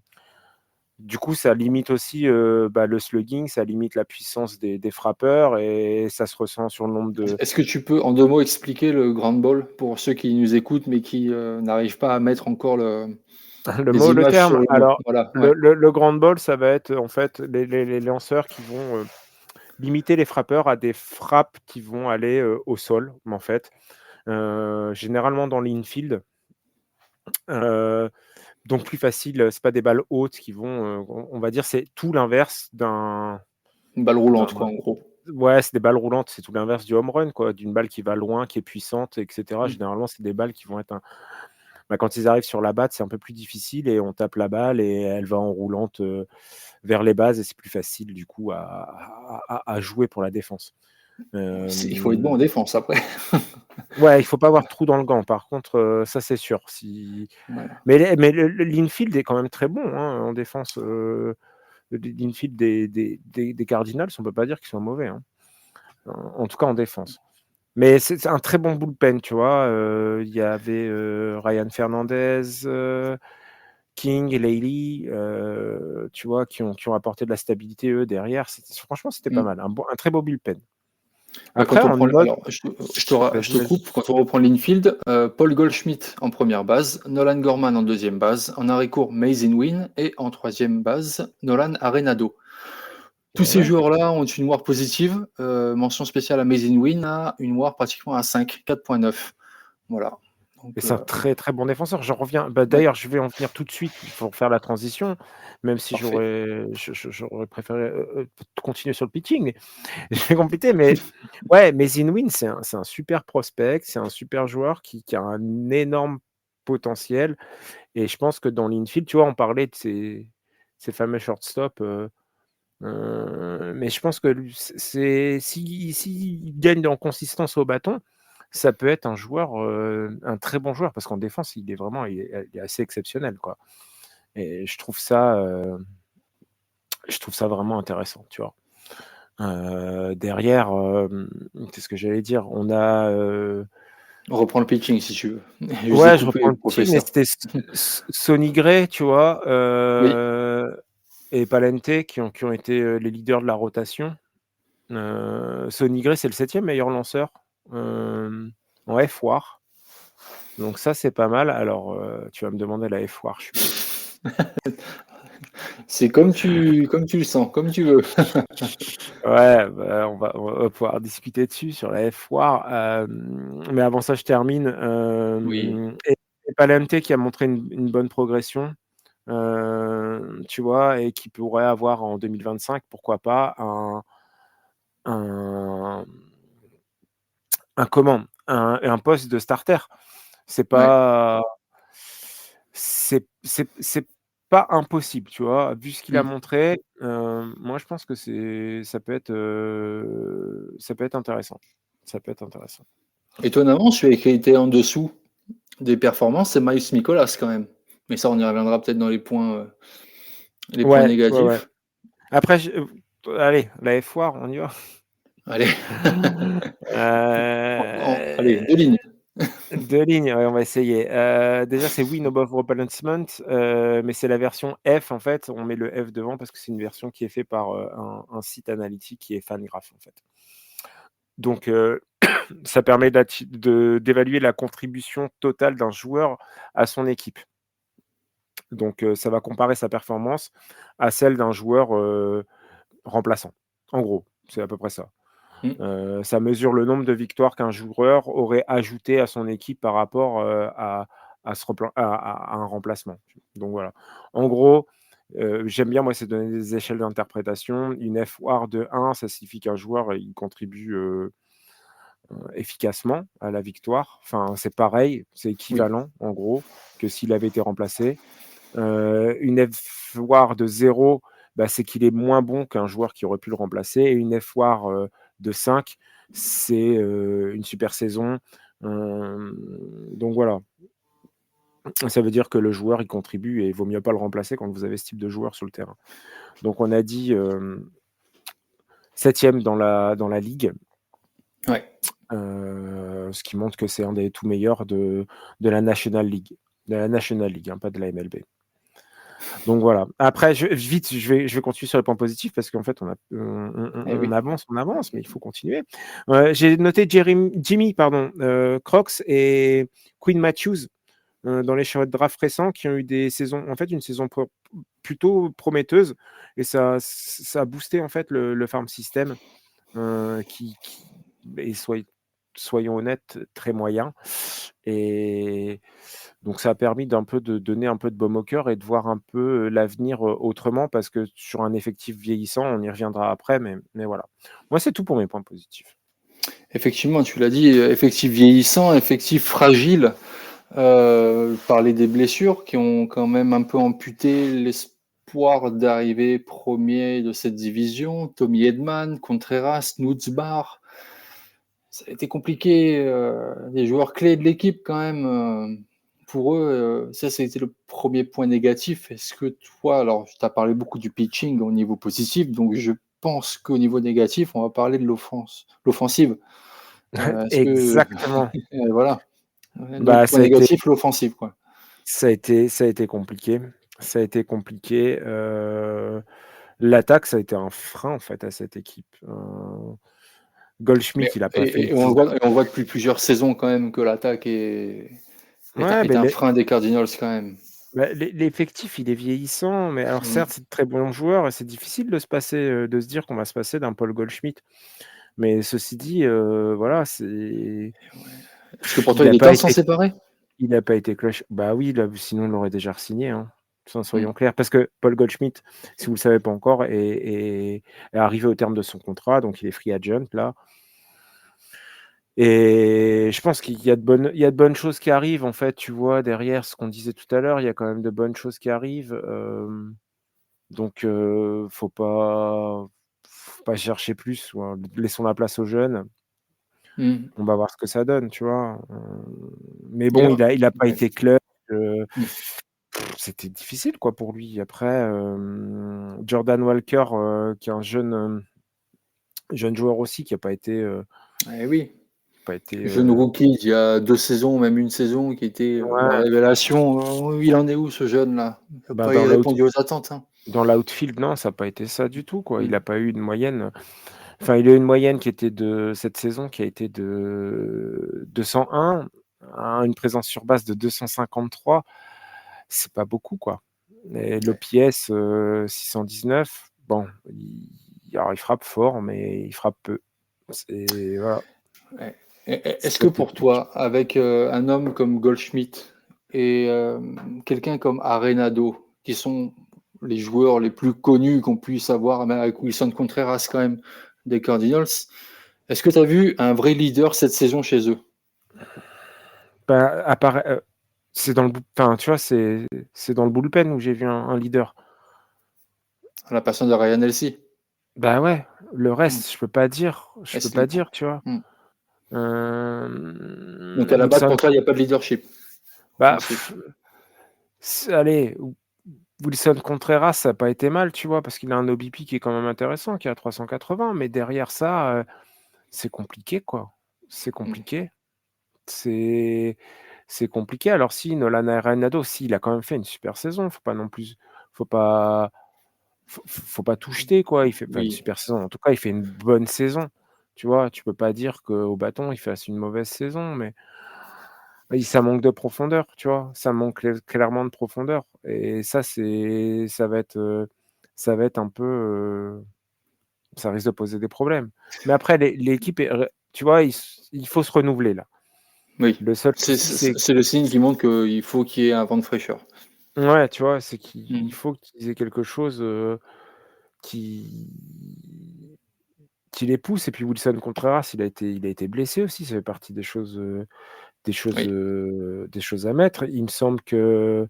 Du coup, ça limite aussi, le slugging, ça limite la puissance des frappeurs et ça se ressent sur le nombre de Est-ce que tu peux, en 2 mots, expliquer le ground ball pour ceux qui nous écoutent, mais qui n'arrivent pas à mettre encore les le images sur terme. le mot? Alors, Voilà, ouais. le ground ball, ça va être, en fait, les lanceurs qui vont, limiter les frappeurs à des frappes qui vont aller, au sol, en fait. Généralement dans l'infield. Donc plus facile, c'est pas des balles hautes qui vont, on va dire, c'est tout l'inverse Une balle d'un roulante, quoi, en gros. ouais, c'est des balles roulantes, c'est tout l'inverse du home run, quoi, d'une balle qui va loin, qui est puissante et cetera. Mmh. Généralement, c'est des balles qui vont être quand ils arrivent sur la batte, c'est un peu plus difficile et on tape la balle et elle va en roulante, vers les bases et c'est plus facile du coup à jouer pour la défense. Il faut être bon en Hem, défense après. ouais, il faut pas avoir de trou dans le gant par contre, ça c'est sûr. Voilà. Mais l'infield est quand même très bon, hein, en défense, l'infield des Cardinals, on peut pas dire qu'ils sont mauvais, hein, en tout cas en défense. Mais c'est un très bon bullpen, tu vois? Il y avait, Ryan Fernandez, King, Laley, tu vois? Qui ont apporté de la stabilité, eux, derrière. Franchement, c'était pas Mmh. mal. Un très beau bullpen. Bah, Après, en autre alors, je vas-y, te vas-y. coupe. Quand on reprend l'infield, Paul Goldschmidt en première base, Nolan Gorman en deuxième base, en arrêt court, Mazin Win et en troisième base, Nolan Arenado. Tous ces Ouais. joueurs-là ont une WAR positive. Mention spéciale à Mazin Win a une WAR pratiquement à 5, 4,9. Voilà. Et Donc, c'est un très, très bon défenseur. J'en reviens ouais, d'ailleurs, je vais en venir tout de suite pour faire la transition, même si parfait. j'aurais préféré, continuer sur le pitching, mais je vais compléter. Mais ouais, mais Zinwin, c'est un super prospect, c'est un super joueur qui a un énorme potentiel et je pense que dans l'infield, tu vois, on parlait de ces fameux shortstop, Mais je pense que s'il gagne en consistance au bâton, ça peut être un joueur, un très bon joueur, parce qu'en défense, il est assez exceptionnel, quoi. Et je trouve ça vraiment intéressant, tu vois. Derrière, qu'est-ce que j'allais dire? On a, On reprend le pitching si tu veux. Je vous ai ouais, je coupé, reprends le pitching, mais professeur. c'était Sonny Gray, tu vois, Oui. et Pallante qui ont été, les leaders de la rotation. Sonny Gray, c'est le 7e meilleur lanceur, en F-WAR, donc ça, c'est pas mal. Alors, tu vas me demander la F-WAR, je suppose? C'est comme tu le sens, comme tu veux. Ouais, bah, on va pouvoir discuter dessus sur la F-WAR, mais avant ça, je termine, Oui. et Pallante qui a montré une bonne progression, tu vois? Et qui pourrait avoir en 2025, pourquoi pas, un comment? Un poste de starter. C'est Ouais. pas c'est pas impossible, tu vois? Vu ce qu'il a Mm. montré, moi je pense que ça peut être intéressant. Ça peut être intéressant. Étonnamment, celui qui a été en dessous des performances, c'est Miles Mikolas quand même. Mais ça, on y reviendra peut-être dans les points Ouais, ouais, ouais. négatifs. Après allez, la F-WAR, on y va. Allez, allez, Heu, 2 lignes. 2 lignes, ouais, on va essayer. Déjà, c'est Win Above Replacement, mais c'est la version F, en fait. On met le F devant parce que c'est une version qui est fait par, un site analytique qui est Fangraph, en fait. Donc, ça permet d'évaluer la contribution totale d'un joueur à son équipe. Donc, ça va comparer sa performance à celle d'un joueur, remplaçant. En gros, c'est à peu près ça. Mmh. Ça mesure le nombre de victoires qu'un joueur aurait ajouté à son équipe par rapport, à un remplacement. Donc voilà. En gros, j'aime bien moi, c'est donner des échelles d'interprétation. Une F-WAR de 1, ça signifie qu'un joueur, il contribue, efficacement à la victoire. Enfin, c'est pareil, c'est Oui, équivalent en gros que s'il avait été remplacé. Une F-WAR de 0, bah, c'est qu'il est moins bon qu'un joueur qui aurait pu le remplacer, et une F-WAR, de 5, c'est, une super saison. Donc voilà. Ça veut dire que le joueur, il contribue et il vaut mieux pas le remplacer quand vous avez ce type de joueur sur le terrain. Donc on a dit, 7e dans la ligue, ouais. ce qui montre que c'est un des tout meilleurs de la National League. De la National League, hein, pas de la MLB. Donc voilà. Après, je vais continuer sur les points positifs parce qu'en fait, Eh oui. on avance, mais il faut continuer. J'ai noté Jimmy, pardon, Crocs et Quinn Matthews, dans les choix de draft récents, qui ont eu des saisons, en fait, une saison plutôt prometteuse, et ça a boosté en fait le farm system, qui est, soyons honnêtes, très moyen, et donc ça a permis d'un peu de donner un peu de baume au cœur et de voir un peu, l'avenir, autrement, parce que sur un effectif vieillissant, on y reviendra après, mais voilà. Moi, c'est tout pour mes points positifs. Effectivement, tu l'as dit, effectif vieillissant, effectif fragile, parler des blessures qui ont quand même un peu amputé l'espoir d'arriver premier de cette division. Tommy Edman, Contreras, Nutzbach. Ça a été compliqué, des joueurs clés de l'équipe quand même, pour eux, ça été le premier point négatif. Est-ce que toi, alors tu as parlé beaucoup du pitching au niveau positif, donc je pense qu'au niveau négatif, on va parler de l'offensive. Est-ce que Exactement. voilà, notre Bah, point négatif, l'offensive, quoi. ça a été compliqué. Ça a été compliqué, l'attaque, ça a été un frein, en fait, à cette équipe. Mais Goldschmidt, il a pas fait une saison. on voit depuis plusieurs saisons quand même que l'attaque Ouais, est mais un frein des Cardinals quand même. l'effectif, il est vieillissant, mais alors Mmh. certes, c'est de très bons joueurs et c'est difficile de se passer, de se dire qu'on va se passer d'un Paul Goldschmidt. Mais ceci dit, voilà, Est-ce que pour toi, il il a est pas temps de s'en été séparer? il a pas été cloche, bah oui, là, sinon il l'aurait déjà re-signé, hein, Mmh. soyons clairs. Parce que Paul Goldschmidt, si vous le savez pas encore, est arrivé au terme de son contrat, donc il est free agent là, et je pense il y a de bonnes choses qui arrivent, en fait, tu vois? Derrière ce qu'on disait tout à l'heure, il y a quand même de bonnes choses qui arrivent, Donc, faut pas chercher plus, quoi. Laissons la place aux jeunes. Mmh. On va voir ce que ça donne, tu vois? Mais Et bon, il a pas ouais. été clutch, heu, Mmh. c'était difficile, quoi, pour lui. Après, Jordan Walker, qui est un jeune joueur aussi qui a Eh oui, pas été, jeune rookie il y a 2 saisons, même une saison qui était, la ouais, révélation. Il en est où ce jeune-là? Il a bah, pas répondu aux attentes, hein. dans l'outfield, non, ça a pas été ça du tout, quoi. Il Mmh. a pas eu une moyenne, enfin, il a eu une moyenne qui était de cette saison qui a été de 201, à une présence sur base de 253. C'est pas beaucoup, quoi. Et Ouais. l'OPS, 619, bon, alors il frappe fort, mais il frappe peu. C'est voilà, Ouais. c'est Est-ce ça que qui est pour dommage. toi, avec, un homme comme Goldschmidt et quelqu'un comme Arenado, qui sont les joueurs les plus connus qu'on puisse avoir, même avec Wilson Contreras quand même des Cardinals, est-ce que tu as vu un vrai leader cette saison chez eux? Bah, c'est dans le bou enfin, tu vois, c'est dans le bullpen où j'ai vu un leader. À la personne de Ryan Helsley? Bah, ouais, le Mmh. reste, je peux pas Helsley. dire, tu vois? Mmh. Donc à la base, Wilson pour toi, il y a pas de leadership bah, offensif? allez, Wilson Contreras, ça a pas été mal, tu vois? Parce qu'il a un OBP qui est quand même intéressant, qui est à 380, mais derrière ça, c'est compliqué, quoi. C'est Mmh. compliqué. C'est c'est compliqué. Alors si Nolan Arenado, si, il a quand même fait une super saison, faut pas faut pas tout jeter, quoi. Il fait pas une Oui, super saison, en tout cas, il fait une bonne saison, tu vois? Tu peux pas dire qu'au bâton, il fasse une mauvaise saison, mais oui, ça manque de profondeur, tu vois? Ça manque clairement de profondeur et ça va être un peu, ça risque de poser des problèmes. Mais après l'équipe est tu vois, il faut se renouveler là. oui. Le seul C'est souci, c'est c'est c'est le signe qui montre qu'il faut qu'il y ait un vent de fraîcheur. ouais, tu vois, c'est qu'il Mmh. faut qu'ils aient quelque chose, qui qui les pousse et puis Wilson Contreras, il a été blessé aussi, ça fait partie Oui. des choses à mettre. Il me semble que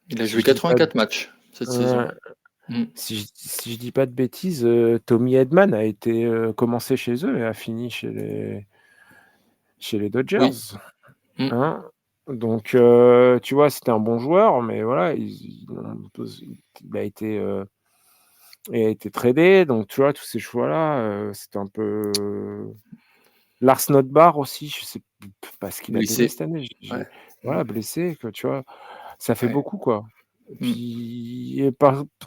Il a si joué je dis pas d 84 matchs cette ouais, saison. Mmh. si je dis pas de bêtises, Tommy Edman a été, commencé chez eux et a fini chez les Oui. Dodgers, Mmh. hein. Donc tu vois, c'était un bon joueur, mais voilà, ils l'ont pos il a été tradé, donc tu vois, tous ces choix-là, c'était un peu Lars Nootbaar aussi, je sais pas ce qu'il a donné Blessé. cette année. Ouais. Mmh. Voilà, blessé, que tu vois? Ça fait Ouais. beaucoup, quoi. Et Mmh. puis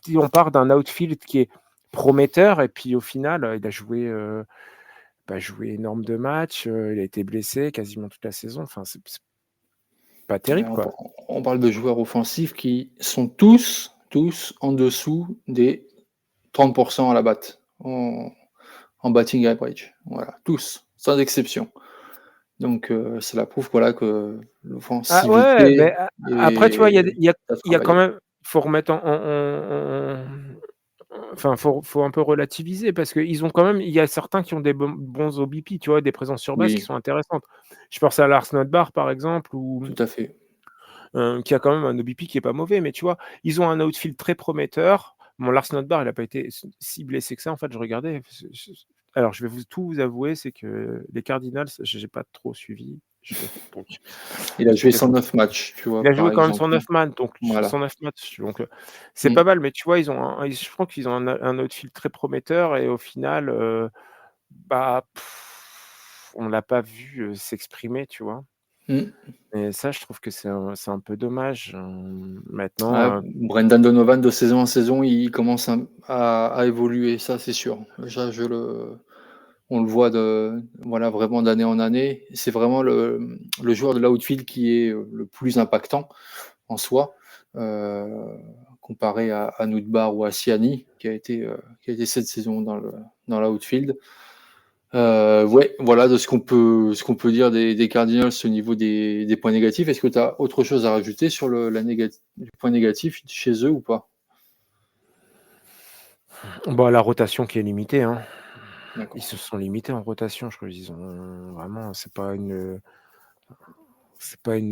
si on part d'un outfield qui est prometteur et puis au final, il a joué énorme de matchs, il a été blessé quasiment toute la saison. Enfin, c'est pas Ouais, terrible, quoi. on parle de joueurs offensifs qui sont tous en dessous des 30 à la batte, en batting average. Voilà, tous, sans exception. Donc cela prouve, voilà, que Ah ouais, l'offensivité mais après, tu vois, est à il y a quand travailler. même faut remettre enfin, faut un peu relativiser parce qu'ils ont quand même il y a certains qui ont des bons OBP, tu vois? Des présences sur base qui Oui, sont intéressantes. Je pense à Lars Nootbaar, par exemple, ou tout à fait. qui a quand même un OBP qui est pas mauvais, mais tu vois? Ils ont un outfield très prometteur. Bon, Lars Nootbaar, il a pas été si blessé que ça, en fait, je regardais, alors je vais vous avouer, c'est que les Cardinals, j'ai pas trop suivi, donc Il a joué explication 109 matchs, tu il vois, a par joué quand même exemple. 109 man donc Voilà. 109 matchs, donc c'est pas Mmh. mal, mais tu vois, ils ont je crois qu'ils ont un outfield très prometteur et au final, bah, on l'a pas vu, s'exprimer, tu vois? Mmh. Et ça, je trouve que c'est un peu dommage, Ouais, maintenant, Brendan Donovan, de saison en saison, il commence à évoluer, ça c'est sûr. Ça, on le voit voilà, vraiment d'année en année. C'est vraiment le joueur de l'outfield qui est, le plus impactant en soi, heu, comparé à Nootbaar ou à Siani qui a été cette saison dans l'outfield. Ouais, voilà de ce qu'on peut dire des Cardinals au niveau des points négatifs. Est-ce que tu as autre chose à rajouter sur le point négatif chez eux ou pas? bah, la rotation qui est limitée, hein. Ils D'accord. se sont limités en rotation, je crois qu'ils ont vraiment c'est pas une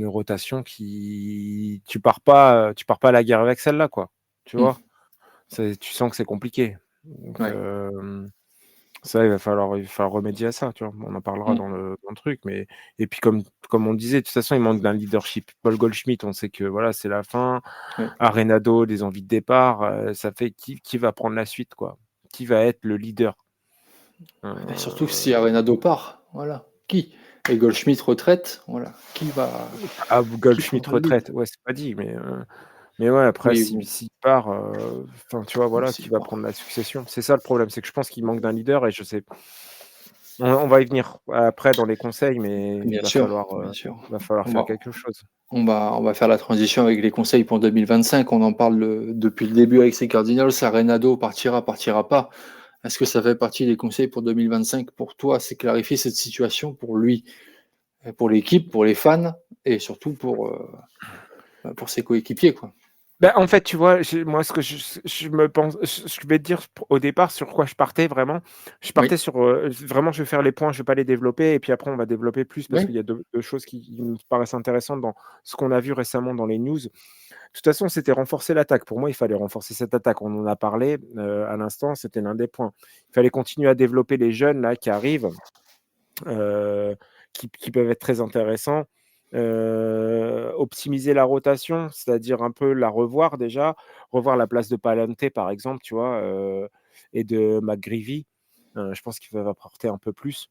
rotation qui tu pars pas à la guerre avec celle-là, quoi, tu Mmh. vois? Tu sens que c'est compliqué. Donc, Ouais. ça, il va falloir remédier à ça, tu vois? On en parlera Mmh. dans le truc, mais et puis comme on disait, de toute façon, il manque d'un leadership. Paul Goldschmidt, on sait que voilà, c'est la fin. Ouais. Arenado, des envies de départ, ça fait qui va prendre la suite, quoi? Qui va être le leader? Et surtout que si Heu, Arenado part, voilà, qui? Et Goldschmidt retraite, voilà, qui Goldschmidt prendra le lead? retraite, ouais, c'est pas dit, mais ouais, après Oui, si bon, s'il part, enfin, tu vois, bon, voilà, qui s'il va part. prendre la succession? C'est ça le problème, c'est que je pense qu'il manque d'un leader et je sais on va y venir après dans les conseils, mais Bien sûr, bien sûr. va falloir On faire va quelque chose. on va faire la transition avec les conseils pour 2025. On en parle, depuis le début avec ces Cardinals. Arenado partira pas. Est-ce que ça fait partie des conseils pour 2025 pour toi? C'est clarifier cette situation pour lui, pour l'équipe, pour les fans et surtout pour ses coéquipiers, quoi. Bah, en fait, tu vois, moi, ce que je me pense je vais te dire au départ sur quoi je partais vraiment. Je partais Oui, sur, vraiment je vais faire les points, je vais pas les développer et puis après on va développer plus parce oui, qu'il y a 2 choses qui me paraissent intéressantes dans ce qu'on a vu récemment dans les news. De toute façon, c'était renforcer l'attaque. Pour moi, il fallait renforcer cette attaque. On en a parlé, à l'instant, c'était l'un des points. Il fallait continuer à développer les jeunes là qui arrivent, heu, qui peuvent être très intéressants. Optimiser la rotation, c'est-à-dire un peu la revoir déjà, revoir la place de Palante par exemple, tu vois? Et de McGreevy. Je pense qu'ils peuvent apporter un peu plus.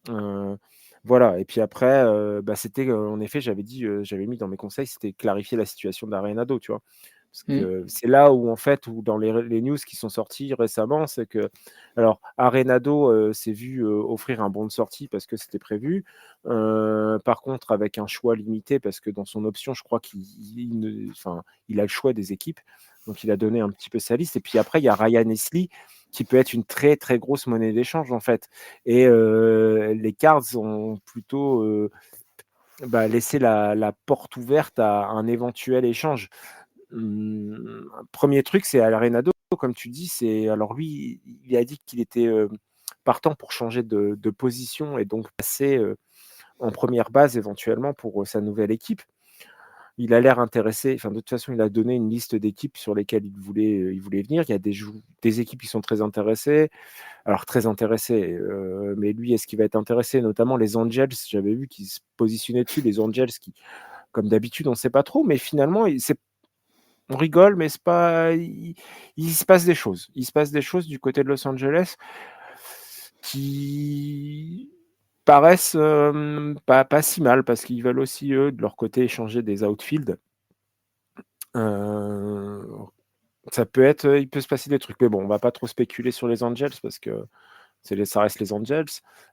Heu, voilà et puis après, bah, c'était, en effet, j'avais mis dans mes conseils, c'était clarifier la situation d'Arenado, tu vois? Parce mmh, que c'est là où en fait, où dans les news qui sont sorties récemment, c'est que alors Arenado, s'est vu, offrir un bon de sortie parce que c'était prévu. Par contre avec un choix limité parce que dans son option, je crois qu'il ne enfin, il a le choix des équipes. Donc il a donné un petit peu sa liste et puis après il y a Ryan Hesley qui peut être une très, très grosse monnaie d'échange en fait et les Cards ont plutôt, bah, laissé la porte ouverte à un éventuel échange. 1 truc, c'est Arenado, comme tu dis, c'est alors lui, il a dit qu'il était, partant pour changer de position et donc passer, en première base éventuellement pour, sa nouvelle équipe. Il a l'air intéressé, enfin, de toute façon, il a donné une liste d'équipes sur lesquelles il voulait venir. Il y a des équipes qui sont très intéressées. Alors très intéressées, mais lui, est-ce qu'il va être intéressé? Notamment les Angels, j'avais vu qu'ils se positionnaient dessus, les Angels qui, comme d'habitude, on ne sait pas trop, mais finalement, on rigole, mais c'est pas il se passe des choses. Il se passe des choses du côté de Los Angeles qui paraissent, pas si mal parce qu'ils veulent aussi, eux, de leur côté, échanger des outfield. Heu, Ça peut être, il peut se passer des trucs, mais bon, on va pas trop spéculer sur les Angels parce que ça reste les Angels.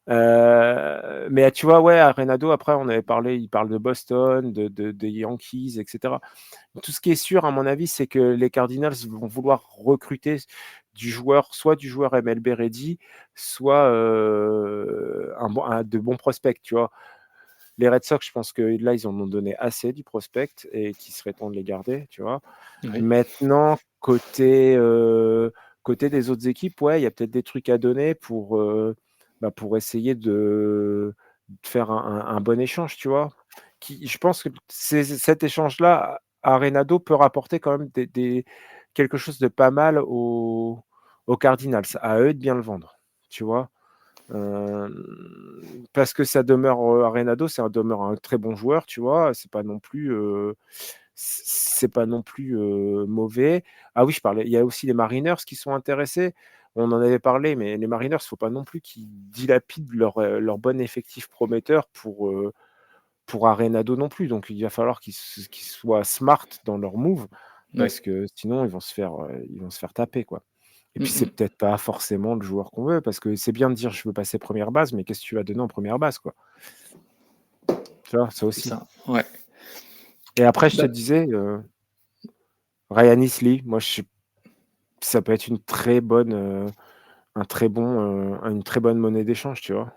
Mais tu vois, ouais, Arenado, après, on avait parlé, il parle de Boston, des Yankees, et cetera. Tout ce qui est sûr, à mon avis, c'est que les Cardinals vont vouloir recruter soit du joueur MLB ready, soit, de bons prospects, tu vois? Les Red Sox, je pense que là, ils en ont donné assez du prospect et qu'il serait temps de les garder, tu vois? oui, Maintenant, côté des autres équipes, ouais, il y a peut-être des trucs à donner pour essayer de faire un bon échange, tu vois? Je pense que cet échange-là, Arenado peut rapporter quand même quelque chose de pas mal aux Cardinals. À eux de bien le vendre, tu vois? Parce que ça demeure, Arenado, ça demeure un très bon joueur, tu vois? C'est pas non plus, mauvais. Ah oui, je parlais il y a aussi les Mariners qui sont intéressés. On en avait parlé, mais les Mariners, faut pas non plus qu'ils dilapident leur bon effectif prometteur pour Arenado non plus. Donc il va falloir qu'ils soient smart dans leur move oui. parce que sinon ils vont se faire taper, quoi. Et Mmh puis c'est mh. peut-être pas forcément le joueur qu'on veut parce que c'est bien de dire: «Je veux passer première base», mais qu'est-ce que tu vas donner en première base, quoi? Tu vois? Ça C'est aussi. ça, ouais. Et après je te Bah, disais, Ryan Heasley, moi je ça peut être une très bonne monnaie d'échange, tu vois?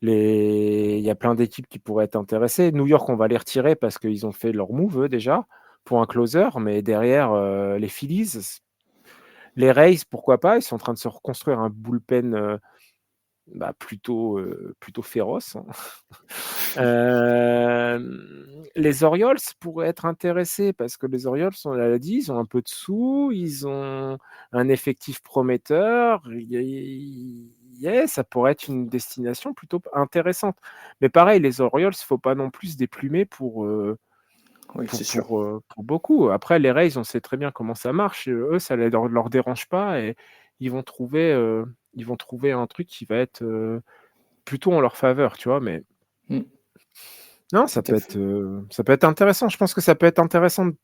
Il y a plein d'équipes qui pourraient être intéressées. New York, on va les retirer parce qu'ils ont fait leur move, eux, déjà, pour un closer, mais derrière, les Phillies, les Rays, pourquoi pas? Ils sont en train de se reconstruire un bullpen, plutôt féroce, hein. Les Orioles pourraient être intéressés parce que les Orioles, on l'a dit, ils ont un peu de sous, ils ont un effectif prometteur. Ça pourrait être une destination plutôt intéressante. Mais pareil, les Orioles, il ne faut pas non plus se déplumer Oui, c'est sûr. pour beaucoup. Après, les Rays, on sait très bien comment ça marche. Eux, ça ne leur dérange pas et ils vont trouver un truc qui va être plutôt en leur faveur, tu vois. Mais Mm, non, tout à fait. ça peut être intéressant. Je pense que ça peut être intéressant. De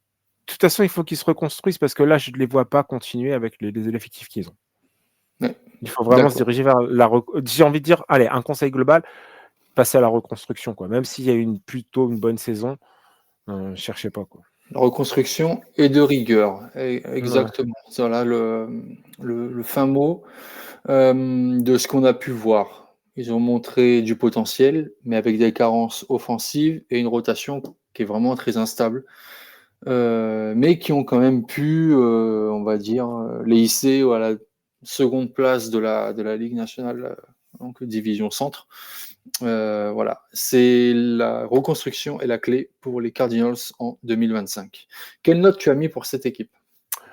toute façon, il faut qu'ils se reconstruisent parce que là, je ne les vois pas continuer avec les effectifs qu'ils ont. Ouais, Il faut vraiment se d'accord. diriger vers j'ai envie de dire, allez, un conseil global, passer à la reconstruction, quoi. Même s'il y a plutôt une bonne saison, cherchez pas, quoi. La reconstruction et de rigueur. Ouais. Exactement. Voilà le fin mot de ce qu'on a pu voir. Ils ont montré du potentiel, mais avec des carences offensives et une rotation qui est vraiment très instable. Mais qui ont quand même pu, on va dire, les hisser à la seconde place de la Ligue nationale, donc division centre. Voilà, c'est la reconstruction est la clé pour les Cardinals en 2025. Quelle note tu as mis pour cette équipe?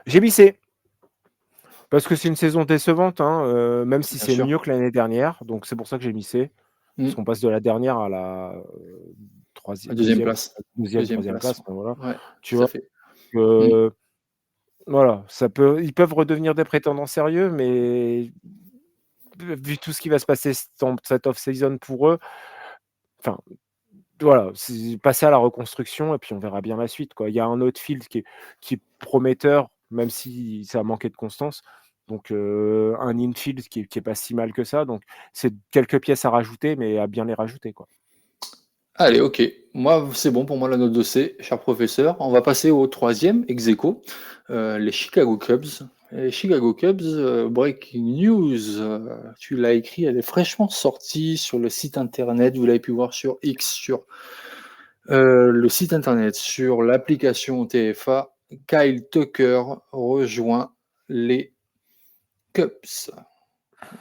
J'ai mis C, parce que c'est une saison décevante, hein, même si Bien c'est sûr. mieux que l'année dernière, donc c'est pour ça que j'ai mis C. Parce Mmh. qu'on passe de la dernière à la La deuxième 2e, place. 2e, Deuxième 3e place. place, ben voilà. Ouais, Tu tout à vois? fait. Mmh. Heu, voilà, ils peuvent redevenir des prétendants sérieux, mais vu tout ce qui va se passer cette off season pour eux, enfin, voilà, c'est passer à la reconstruction et puis on verra bien la suite, quoi. Il y a un outfield qui est prometteur, même si ça a manqué de constance. Donc, un infield qui est pas si mal que ça. Donc, c'est quelques pièces à rajouter, mais à bien les rajouter, quoi. Allez, OK. Moi, c'est bon pour moi la note de C, cher professeur. On va passer au troisième ex aequo, les Chicago Cubs. Les Chicago Cubs, breaking news, tu l'as écrit, elle est fraîchement sortie sur le site internet. Vous l'avez pu voir sur X, sur le site internet, sur l'application TFA. Kyle Tucker rejoint les Cubs.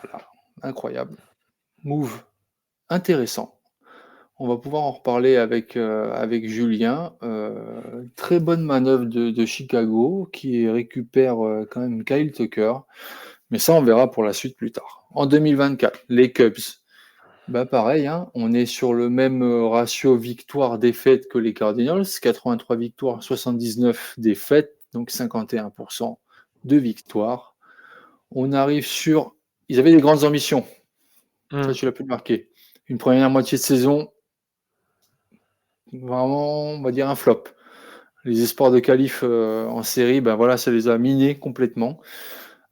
Voilà, incroyable. Move intéressant. On va pouvoir en reparler avec Julien. Très bonne manœuvre de Chicago qui récupère quand même Kyle Tucker. Mais ça, on verra pour la suite plus tard. En 2024, les Cubs. Bah pareil, hein, on est sur le même ratio victoire-défaite que les Cardinals. 83 victoires, 79 défaites, donc 51% de victoire. On arrive sur... Ils avaient des grandes ambitions. Ça, Mmh. tu l'as pu le marquer. Une première moitié de saison, vraiment, on va dire un flop. Les espoirs de qualif en série, ben voilà, ça les a minés complètement.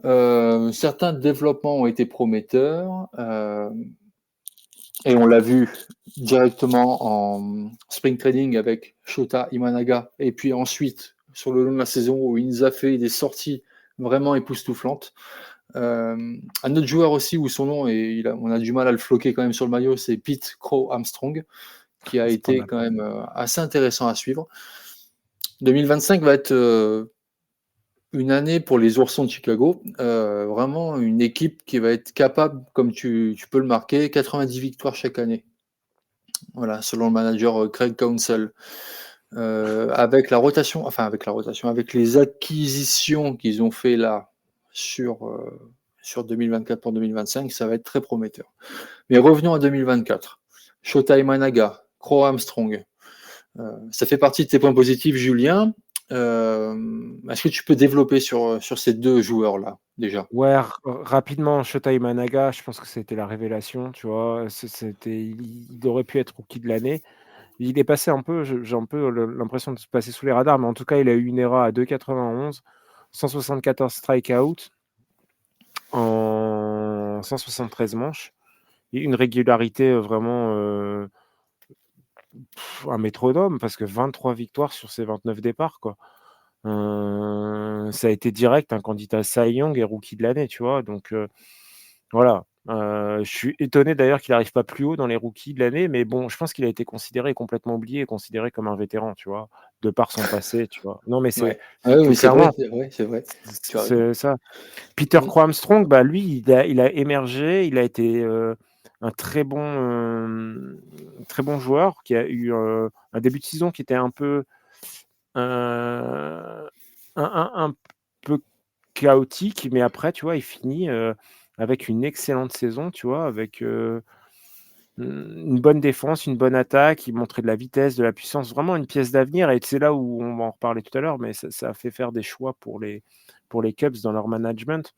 Certains développements ont été prometteurs et on l'a vu directement en spring trading avec Shota Imanaga et puis ensuite sur le long de la saison où il nous a fait des sorties vraiment époustouflantes. Un autre joueur aussi où son nom on a du mal à le floquer quand même sur le maillot, c'est Pete Crow Armstrong qui a C'est pas été mal. quand même assez intéressant à suivre. 2025 va être une année pour les Oursons de Chicago, vraiment une équipe qui va être capable, comme tu peux le marquer, 90 victoires chaque année. Voilà, selon le manager Craig Counsell. Avec les acquisitions qu'ils ont fait là sur 2024 pour 2025, ça va être très prometteur. Mais revenons à 2024. Shota Imanaga, Crow Armstrong, ça fait partie de tes points positifs, Julien. Est-ce que tu peux développer sur ces deux joueurs-là, déjà? Ouais, rapidement, Shota Imanaga, je pense que c'était la révélation, tu vois? Il aurait pu être rookie de l'année. Il est passé un peu, j'ai un peu l'impression de se passer sous les radars, mais en tout cas, il a eu une ERA à 2,91, 174 strikeouts en 173 manches et une régularité, vraiment, un métronome parce que 23 victoires sur ses 29 départs, quoi. Ça a été direct un candidat Cy Young et rookie de l'année, tu vois? Donc, voilà, je suis étonné d'ailleurs qu'il n'arrive pas plus haut dans les rookies de l'année, mais bon, je pense qu'il a été considéré complètement oublié et considéré comme un vétéran, tu vois? De par son passé, tu vois? Non, mais Ouais. Ah oui, mais c'est c'est vrai, clairement, c'est vrai, c'est vrai. Tu as raison. c'est ça. Peter Mmh. Armstrong, bah, lui, il a émergé, il a été, un très bon joueur qui a eu un début de saison qui était un peu, un peu chaotique, mais après, tu vois, il finit avec une excellente saison, tu vois, avec une bonne défense, une bonne attaque. Il montrait de la vitesse, de la puissance, vraiment une pièce d'avenir. Et c'est là où on va en reparler tout à l'heure, mais ça a fait faire des choix pour les Cubs dans leur management.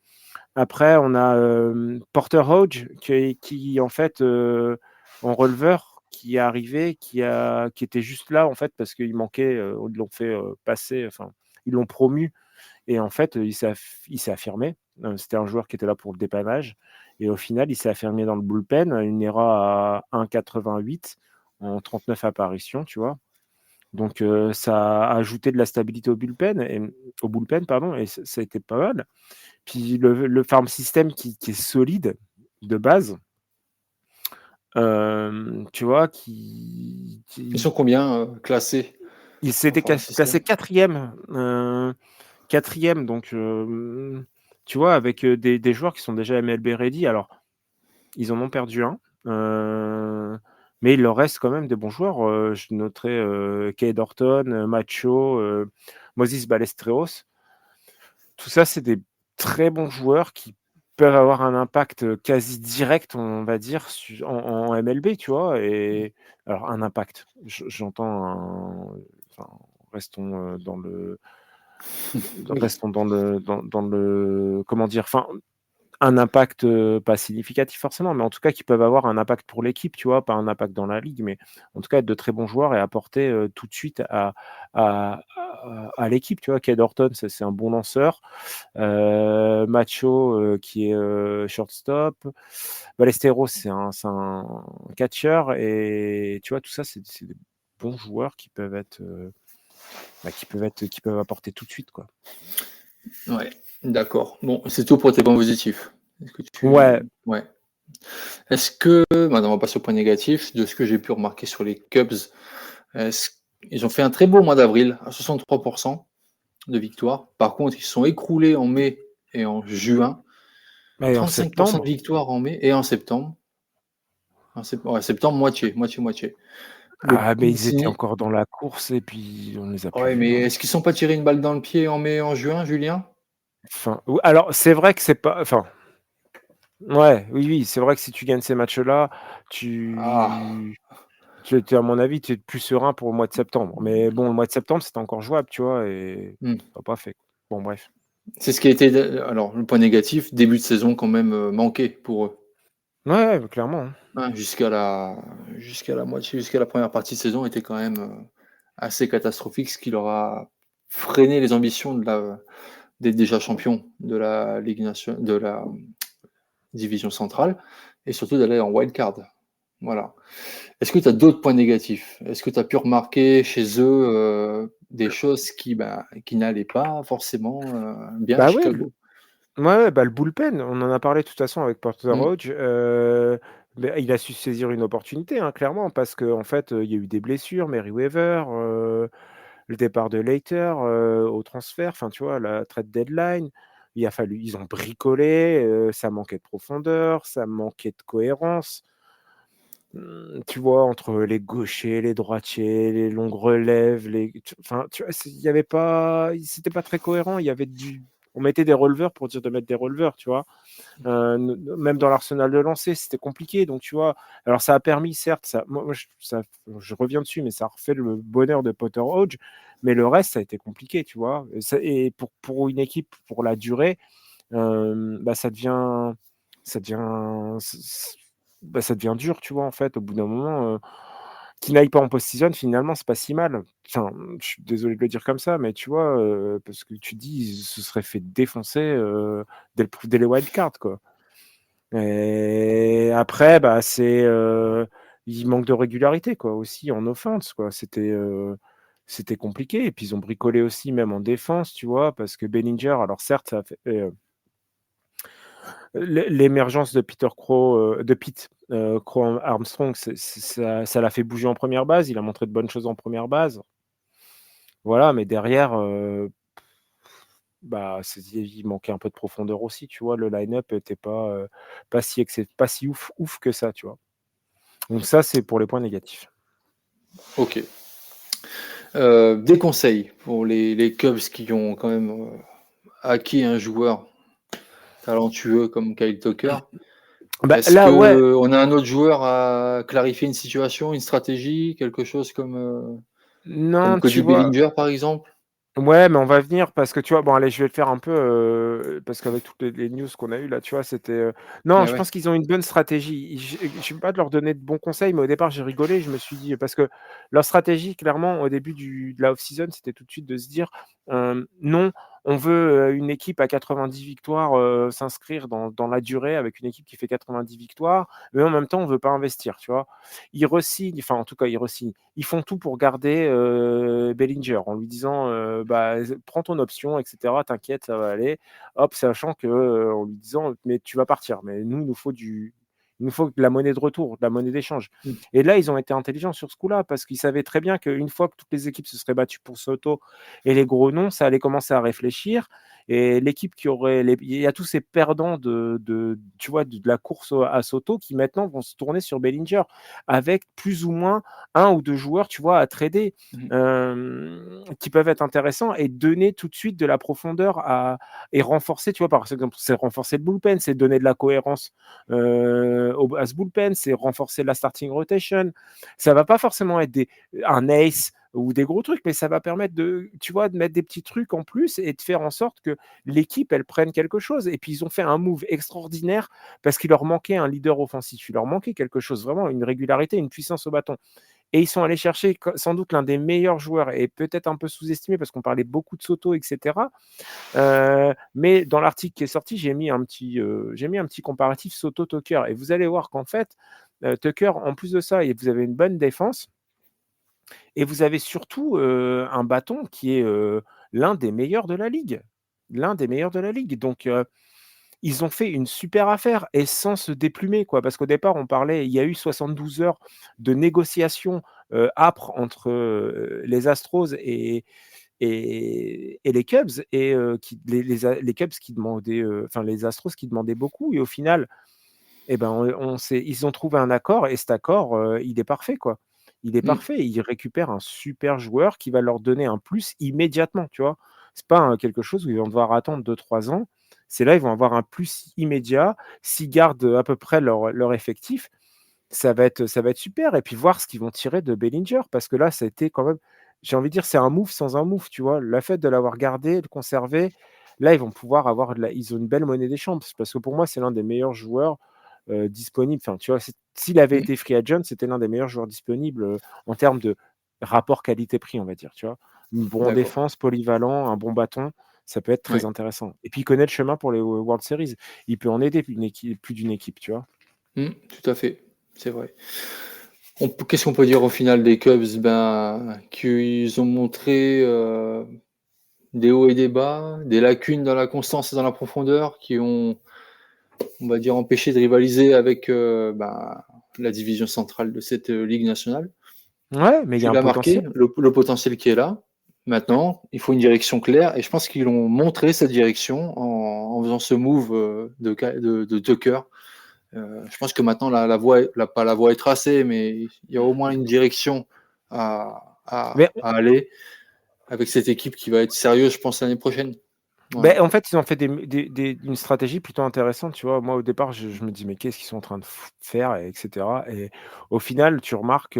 Après, on a Porter Hodge qui en fait, en releveur, qui est arrivé, qui était juste là en fait parce qu'il manquait, ils l'ont fait passer, enfin, ils l'ont promu et en fait, il s'est affirmé. C'était un joueur qui était là pour le dépannage et au final, il s'est affirmé dans le bullpen, une ERA à 1,88 en 39 apparitions, tu vois? Donc ça a ajouté de la stabilité au bullpen pardon et ça a été pas mal. Puis le farm system qui est solide de base, tu vois? Ils sont combien classés Il en s'était farm classé system? 4e, donc tu vois? Avec des joueurs qui sont déjà MLB ready. Alors, ils en ont perdu un, mais il leur reste quand même des bons joueurs. Je noterai Cade Orton, Macho, Moses Ballesteros. Tout ça, c'est des très bons joueurs qui peuvent avoir un impact, quasi direct, on va dire, en MLB, tu vois? Et alors un impact, j'entends enfin, restons, Oui. dans le comment dire? Enfin, un impact, pas significatif forcément, mais en tout cas qui peuvent avoir un impact pour l'équipe, tu vois? Pas un impact dans la ligue, mais en tout cas être de très bons joueurs et apporter, tout de suite à l'équipe, tu vois? Cade Orton, c'est un bon lanceur. Macho, qui est, shortstop. Ballesteros, c'est un catcheur et tu vois? Tout ça, c'est des bons joueurs qui peuvent être, qui peuvent apporter tout de suite, quoi. Ouais, d'accord. Bon, c'est tout pour tes points positifs. Est-ce que Ouais, tu ouais. Est-ce que maintenant on va passer au point négatif, de ce que j'ai pu remarquer sur les Cubs, est-ce ils ont fait un très beau mois d'avril à 63 de victoires. Par contre, ils se sont écroulés en mai et en juin. et en 35 de septembre. victoires en mai et en septembre. Ouais, septembre, moitié, moitié, moitié. Donc Ah, mais ils étaient si encore dans la course et puis on les a plus ouais, vus, mais hein. est-ce qu'ils ne sont pas tirés une balle dans le pied en mai et en juin, Julien? Enfin, ou alors c'est vrai que c'est pas enfin, ouais, oui, oui, c'est vrai que si tu gagnes ces matchs-là, Ah! tu tu à mon avis, tu es plus serein pour le mois de septembre. Mais bon, le mois de septembre, c'était encore jouable, tu vois? Et Mmh. ça a pas fait. Bon bref. C'est ce qui a été alors le point négatif, début de saison quand même, manqué pour eux. Ouais, ouais, clairement, hein. Hein, jusqu'à la moitié, jusqu'à la première partie de saison était quand même, assez catastrophique, ce qui leur a freiné les ambitions d'être déjà champions de la de la division centrale et surtout d'aller en wild card. Voilà. Est-ce que tu as d'autres points négatifs? Est-ce que tu as pu remarquer chez eux, des choses qui, bah, qui n'allaient pas forcément, bien à Bah ouais, le Chicago? ouais, ouais, bah, le bullpen, on en a parlé de toute façon avec Porter Mmh. Hodge, beh, il a su saisir une opportunité, hein, clairement, parce qu'en fait, il y a eu des blessures, Merryweather, le départ de Leiter, au transfert, enfin, tu vois, la trade deadline. Ils ont bricolé, ça manquait de profondeur, ça manquait de cohérence. Tu vois, entre les gauchers, les droitiers, les longues relèves, enfin, tu vois, il y avait pas c'était pas très cohérent. Il y avait du On mettait des releveurs pour dire de mettre des releveurs, tu vois? Ne Même dans l'arsenal de lancer, c'était compliqué, donc tu vois? Alors ça a permis certes, je reviens dessus, mais ça a refait le bonheur de Potter Hodge, mais le reste, ça a été compliqué, tu vois? Et pour une équipe, pour la durée, bah, ça devient ça devient dur, tu vois? En fait, au bout d'un moment, qu'ils n'aillent pas en post-season, finalement, c'est pas si mal. Enfin, je suis désolé de le dire comme ça, mais tu vois? Parce que tu te dis: «Ils se seraient fait défoncer, dès les wild cards, quoi». Et après, bah, il manque de régularité, quoi, aussi en offense, quoi. C'était compliqué et puis ils ont bricolé aussi même en défense, tu vois? Parce que Bellinger, alors certes, ça a fait, l'émergence de Peter Crow, de Pete, Crow Armstrong, ça l'a fait bouger en première base. Il a montré de bonnes choses en première base. Voilà, mais derrière, il manquait un peu de profondeur aussi, tu vois. Le line-up était pas si ouf que ça, tu vois. Donc ça, c'est pour les points négatifs. Ok. Des conseils pour les Cubs qui ont quand même acquis un joueur talentueux comme Kyle Tucker. Est-ce Là, ouais, que on a un autre joueur à clarifier une situation, une stratégie, quelque chose comme non, tu Cody vois. Bellinger par exemple? Ouais, mais on va venir parce que tu vois, bon, allez, je vais le faire un peu parce qu'avec toutes les news qu'on a eues là, tu vois, c'était. Non, Ah je ouais. pense qu'ils ont une bonne stratégie. Je ne vais pas de leur donner de bons conseils, mais au départ, j'ai rigolé. Je me suis dit, parce que leur stratégie, clairement, au début de la off-season, c'était tout de suite de se dire non, on veut une équipe à 90 victoires s'inscrire dans la durée avec une équipe qui fait 90 victoires, mais en même temps, on ne veut pas investir, tu vois. Ils re-signent, enfin, en tout cas, ils re-signent. Ils font tout pour garder Bellinger en lui disant prends ton option, etc. T'inquiète, ça va aller. Hop, sachant que en lui disant mais tu vas partir. Mais nous, il nous faut de la monnaie de retour, de la monnaie d'échange. Mm. Et là, ils ont été intelligents sur ce coup-là parce qu'ils savaient très bien qu'une fois que toutes les équipes se seraient battues pour Soto et les gros noms, ça allait commencer à réfléchir. Et l'équipe qui aurait, il y a tous ces perdants tu vois, de la course à Soto qui maintenant vont se tourner sur Bellinger avec plus ou moins un ou deux joueurs, tu vois, à trader Mhm. qui peuvent être intéressants et donner tout de suite de la profondeur et renforcer, tu vois, par exemple, c'est renforcer le bullpen, c'est donner de la cohérence à ce bullpen, c'est renforcer la starting rotation. Ça va pas forcément être un ace ou des gros trucs, mais ça va permettre tu vois, de mettre des petits trucs en plus et de faire en sorte que l'équipe, elle prenne quelque chose. Et puis, ils ont fait un move extraordinaire parce qu'il leur manquait un leader offensif. Il leur manquait quelque chose, vraiment une régularité, une puissance au bâton. Et ils sont allés chercher sans doute l'un des meilleurs joueurs et peut-être un peu sous-estimé parce qu'on parlait beaucoup de Soto, etc. Mais dans l'article qui est sorti, j'ai mis un petit comparatif Soto-Tucker. Et vous allez voir qu'en fait, Tucker, en plus de ça, vous avez une bonne défense et vous avez surtout un bâton qui est l'un des meilleurs de la ligue. L'un des meilleurs de la ligue. Donc, ils ont fait une super affaire et sans se déplumer, quoi. Parce qu'au départ, on parlait, il y a eu 72 heures de négociations âpres entre les Astros et les Cubs, et les Cubs qui demandaient, enfin les Astros qui demandaient beaucoup. Et au final, eh ben, ils ont trouvé un accord et cet accord, il est parfait, quoi. Il est Mm. parfait. Ils récupèrent un super joueur qui va leur donner un plus immédiatement, tu vois. C'est pas quelque chose où ils vont devoir attendre 2-3 ans. C'est là, ils vont avoir un plus immédiat. S'ils gardent à peu près leur effectif, ça va être super. Et puis voir ce qu'ils vont tirer de Bellinger, parce que là, ça a été quand même, j'ai envie de dire, c'est un move sans un move, tu vois. Le fait de l'avoir gardé, de conserver, là, ils vont pouvoir ils ont une belle monnaie d'échange, parce que pour moi, c'est l'un des meilleurs joueurs disponibles. Enfin, tu vois, s'il avait Mm. été free agent, c'était l'un des meilleurs joueurs disponibles en termes de rapport qualité-prix, on va dire, tu vois. Bon en D'accord. défense, polyvalent, un bon bâton, ça peut être très Ouais. intéressant. Et puis, il connaît le chemin pour les World Series. Il peut en aider plus d'une équipe, tu vois. Mm. Tout à fait. C'est vrai. Qu'est-ce qu'on peut dire au final des Cubs? Ben, qu'ils ont montré des hauts et des bas, des lacunes dans la constance et dans la profondeur qui ont, on va dire, empêché de rivaliser avec ben, la division centrale de cette Ligue nationale. Ouais, mais il y Tu a un l'as potentiel. marqué, le potentiel qui est là. Maintenant, il faut une direction claire et je pense qu'ils ont montré cette direction en faisant ce move de Tucker. Je pense que maintenant pas la voie est tracée, mais il y a au moins une direction Mais, à aller avec cette équipe qui va être sérieuse, je pense, l'année prochaine. Voilà. en fait, ils ont fait une stratégie plutôt intéressante, tu vois. Moi, au départ, je me dis, mais qu'est-ce qu'ils sont en train de faire, et etc. Et au final, tu remarques,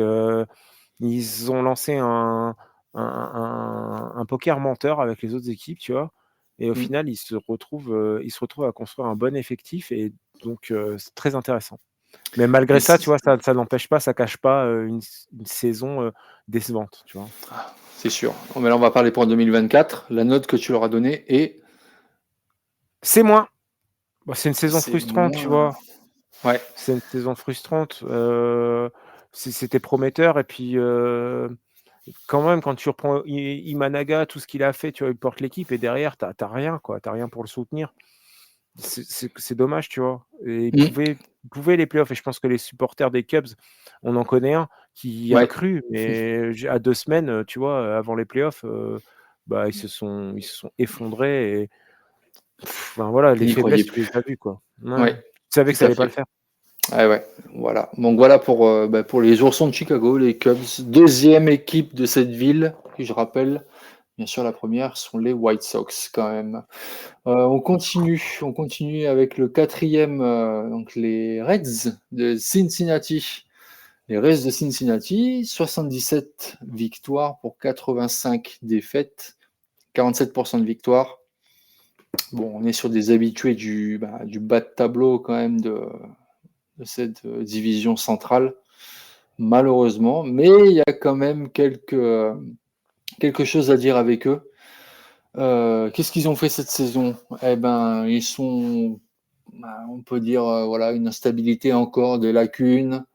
ils ont lancé un poker menteur avec les autres équipes, tu vois. Et au Mm. final, ils se retrouvent à construire un bon effectif. Et donc, c'est très intéressant. Mais Mais malgré ça, tu vois, ça n'empêche pas, ça cache pas une saison décevante, tu vois. c'est sûr. Mais là, on va parler pour 2024. La note que tu leur as donnée est C'est moins. Bah, c'est une saison c'est frustrante, tu moins. vois. Ouais. C'est une saison frustrante. C'était prometteur. Et puis, quand même, quand tu reprends Imanaga, tout ce qu'il a fait, tu vois, il porte l'équipe et derrière, t'as rien, quoi. T'as rien pour le soutenir. C'est dommage, tu vois. Et Mm. il pouvait les playoffs. Et je pense que les supporters des Cubs, on en connaît un qui y a Ouais. cru. Mais à 2 semaines, tu vois, avant les playoffs, bah, ils se sont effondrés et enfin, voilà, Il les n'y croyait faiblesses, tu plus. les as vues, quoi. Ouais. Ouais, Tu savais tout que ça à allait pas le fait. faire. Ouais, ouais, voilà. Donc voilà pour les Oursons de Chicago, les Cubs. Deuxième équipe de cette ville, qui je rappelle, bien sûr la première, sont les White Sox quand même. On continue avec le quatrième, donc les Reds de Cincinnati. Les Reds de Cincinnati, 77 victoires pour 85 défaites, 47% de victoires. Bon, on est sur des habitués du bas de tableau quand même de cette division centrale, malheureusement. Mais il y a quand même quelque chose à dire avec eux. Qu'est-ce qu'ils ont fait cette saison? Eh ben, ils sont, on peut dire, voilà, une instabilité encore, des lacunes.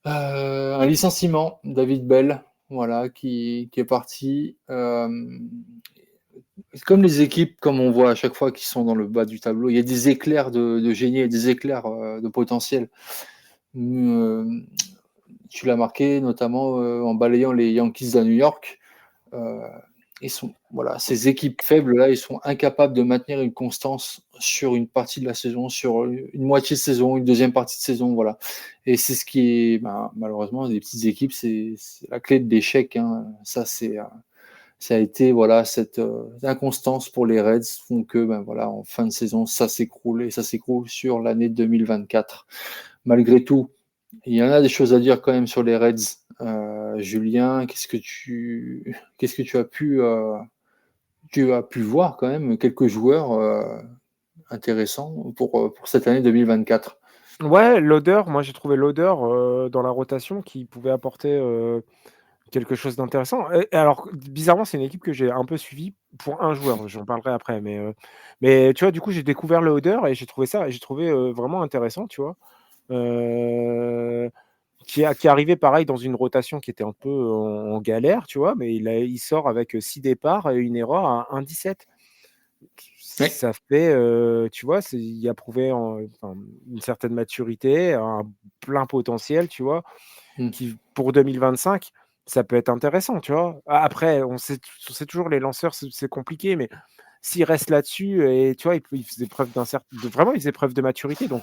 Un licenciement, David Bell, voilà, qui est parti. Comme les équipes, comme on voit à chaque fois qui sont dans le bas du tableau, il y a des éclairs de génie et des éclairs de potentiel. Euh, Tu l'as marqué notamment en balayant les Yankees à New York. Euh, voilà, ces équipes faibles là, ils sont incapables de maintenir une constance sur une partie de la saison, sur une moitié de saison, une deuxième partie de saison, voilà. Et c'est ce qui est, malheureusement, des petites équipes, c'est la clé de l'échec. Hein. Ça a été voilà cette inconstance pour les Reds font que voilà en fin de saison ça s'écroule et ça s'écroule sur l'année 2024. Malgré tout, il y en a des choses à dire quand même sur les Reds. Julien, qu'est-ce que tu as pu voir quand même quelques joueurs intéressants pour cette année 2024. Ouais, l'odeur, moi j'ai trouvé l'odeur dans la rotation qui pouvait apporter quelque chose d'intéressant. Et alors, bizarrement, c'est une équipe que j'ai un peu suivie pour un joueur, j'en parlerai après. Mais tu vois, du coup, j'ai découvert le odeur et j'ai trouvé vraiment intéressant, tu vois. Euh, qui est arrivé pareil dans une rotation qui était un peu en galère, tu vois, mais il sort avec 6 départs et une erreur à 1,17. Oui. Ça fait, tu vois, il a prouvé enfin, une certaine maturité, un plein potentiel, tu vois, Mm. qui pour 2025, ça peut être intéressant, tu vois. Après, on sait toujours les lanceurs, c'est compliqué, mais s'il reste là-dessus et tu vois, il faisait preuve vraiment, il faisait preuve de maturité, donc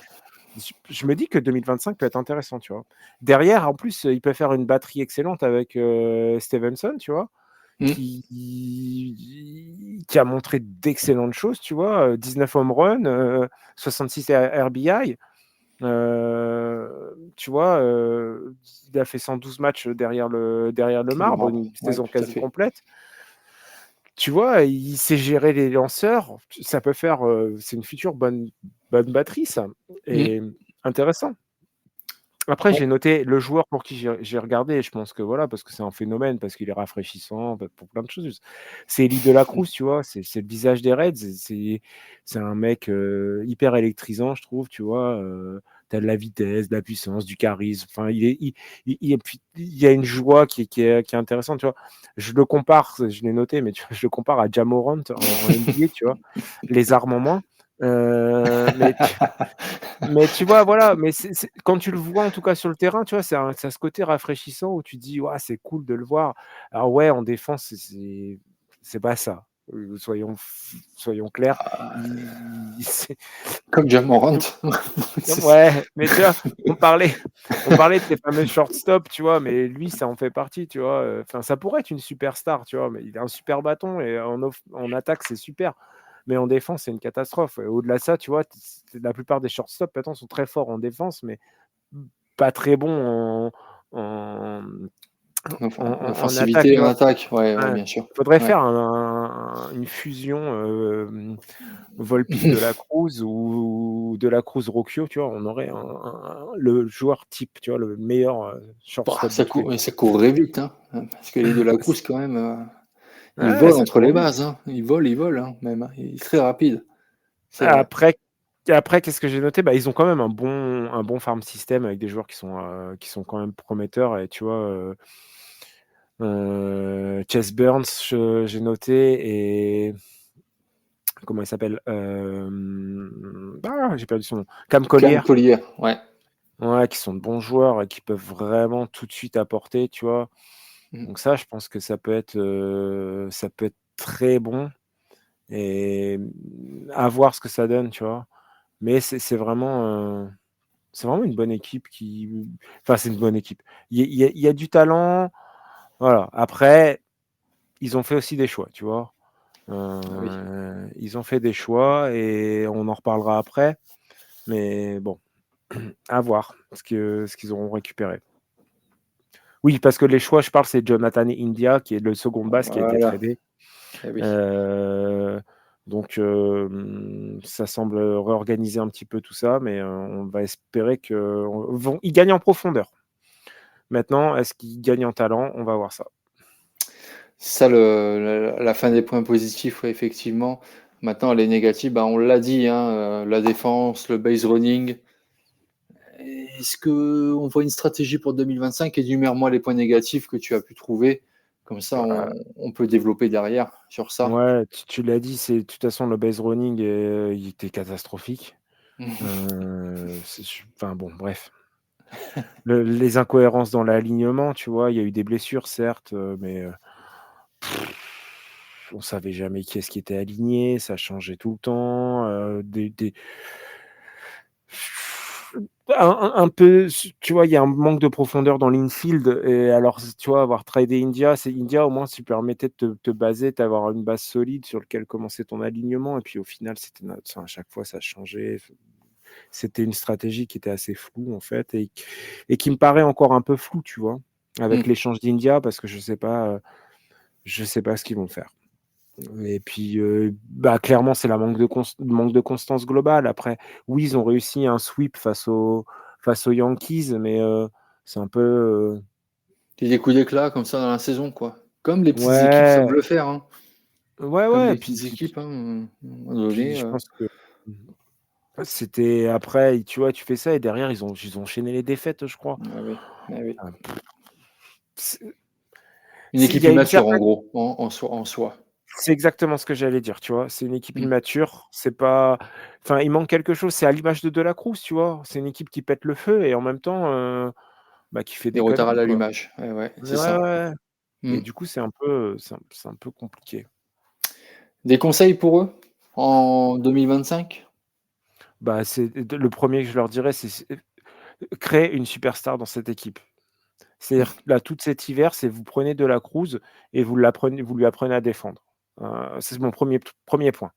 je me dis que 2025 peut être intéressant, tu vois. Derrière, en plus, il peut faire une batterie excellente avec Stevenson, tu vois, Mm. qui a montré d'excellentes choses, tu vois. 19 home runs, 66 RBI. Tu vois, il a fait 112 matchs derrière le marbre, une Ouais, saison tout à quasi fait. complète. Tu vois, il sait gérer les lanceurs. Ça peut faire, c'est une future bonne batterie, ça. Mm. Et intéressant. Après, Ouais. j'ai noté le joueur pour qui j'ai regardé, et je pense que voilà, parce que c'est un phénomène, parce qu'il est rafraîchissant, pour plein de choses. C'est Elly De La Cruz, tu vois, c'est le visage des Reds. C'est un mec hyper électrisant, je trouve, tu vois. Tu as de la vitesse, de la puissance, du charisme. Enfin, et puis, il y a une joie qui est intéressante, tu vois. Je le compare, je l'ai noté, mais tu vois, je le compare à Ja Morant en NBA, tu vois. Les armes en moins. Mais mais tu vois, voilà, mais quand tu le vois en tout cas sur le terrain, tu vois, ça a ce côté rafraîchissant où tu dis: «Ouah, c'est cool de le voir». Alors ouais, en défense, c'est pas ça, soyons clairs. C'est Comme John Morant. ouais, mais tu vois, on parlait de tes fameux shortstop, tu vois, mais lui, ça en fait partie, tu vois, enfin, ça pourrait être une superstar, tu vois, mais il a un super bâton et en attaque, c'est super, mais en défense, c'est une catastrophe et au-delà de ça, tu vois, la plupart des shortstop maintenant sont très forts en défense, mais pas très bons en en attaque, Offensivité tu en vois? attaque, ouais, ouais, Ouais. bien sûr. Faudrait Ouais. faire une fusion, Volpi De La Cruz ou De La Cruz Rocchio, tu vois? On aurait le joueur type, tu vois? Le meilleur, Bah, shortstop de tous les temps. ça courrait vite, hein, parce que les De La Cruz quand même, il Ouais, vole ça entre les court vite. bases, hein. Il vole, hein, même, hein. Il est très rapide, c'est vrai. Après après qu'est-ce que j'ai noté? Bah, ils ont quand même un bon farm system avec des joueurs qui sont quand même prometteurs et tu vois, Chase Burns, j'ai noté et comment il s'appelle? J'ai perdu son nom. Cam Cam Collier. Collier, ouais. Ouais, qui sont de bons joueurs et qui peuvent vraiment tout de suite apporter, tu vois? Mmh. Donc ça, je pense que ça peut être très bon et à voir ce que ça donne, tu vois? Mais c'est vraiment une bonne équipe enfin, c'est une bonne équipe. Il y a du talent, voilà. Après, ils ont fait aussi des choix, tu vois? Ah oui. Ils ont fait des choix et on en reparlera après, mais bon, à voir ce qu'ils auront récupéré. Oui, parce que les choix, je parle, c'est Jonathan India qui est le second base qui a été Voilà. tradé. Eh oui. Heu, donc ça semble réorganiser un petit peu tout ça, mais on va espérer ils gagnent en profondeur. Maintenant, est-ce qu'ils gagnent en talent? On va voir ça. Ça, la fin des points positifs, ouais, effectivement. Maintenant, les négatifs, bah, on l'a dit, hein, la défense, le base running. Est-ce qu'on voit une stratégie pour 2025? Énumère-moi les points négatifs que tu as pu trouver. Comme ça, Bah, on peut développer derrière sur ça. ouais, tu l'as dit, c'est de toute façon le base running, il était catastrophique. Enfin bon, bref. Les incohérences dans l'alignement, tu vois? Il y a eu des blessures certes, mais on savait jamais qui est-ce qui était aligné, ça changeait tout le temps, des un peu, tu vois, il y a un manque de profondeur dans l'infield et alors, tu vois, avoir tradé India, au moins, ça permettait de te baser, d'avoir une base solide sur lequel commencer ton alignement et puis au final, enfin, à chaque fois, ça changeait. C'était une stratégie qui était assez floue, en fait et qui me paraît encore un peu floue, tu vois? Avec Mmh. l'échange d'India parce que je sais pas ce qu'ils vont faire. Et puis, bah, clairement, c'est la manque de constance globale. Après, oui, ils ont réussi un sweep face aux Yankees, mais c'est un peu, Des coups d'éclat comme ça dans la saison, quoi. Comme les petites équipes savent ouais, le faire, hein. ouais, Comme ouais, les petites équipes, hein, à un moment puis donné, je pense que c'était après, tu vois, tu fais ça et derrière ils ont enchaîné les défaites, je crois. ah oui, ah oui. Enfin, c'est Une il équipe y a une immature en certaine gros, en soi. c'est exactement ce que j'allais dire, tu vois? C'est une équipe Mmh. immature, c'est pas enfin, il manque quelque chose, c'est à l'image de la Cruz, tu vois? C'est une équipe qui pète le feu et en même temps, bah, qui fait Des des retards à conneries, quoi. l'allumage. Ouais, ouais, Ouais, c'est ça. ouais, ouais Mmh. et du coup, c'est un peu compliqué. Des conseils pour eux en 2025? Bah, le premier que je leur dirais, c'est créer une superstar dans cette équipe. C'est-à-dire que là, tout cet hiver, c'est vous prenez De La Cruz et vous lui apprenez à défendre. C'est mon premier point.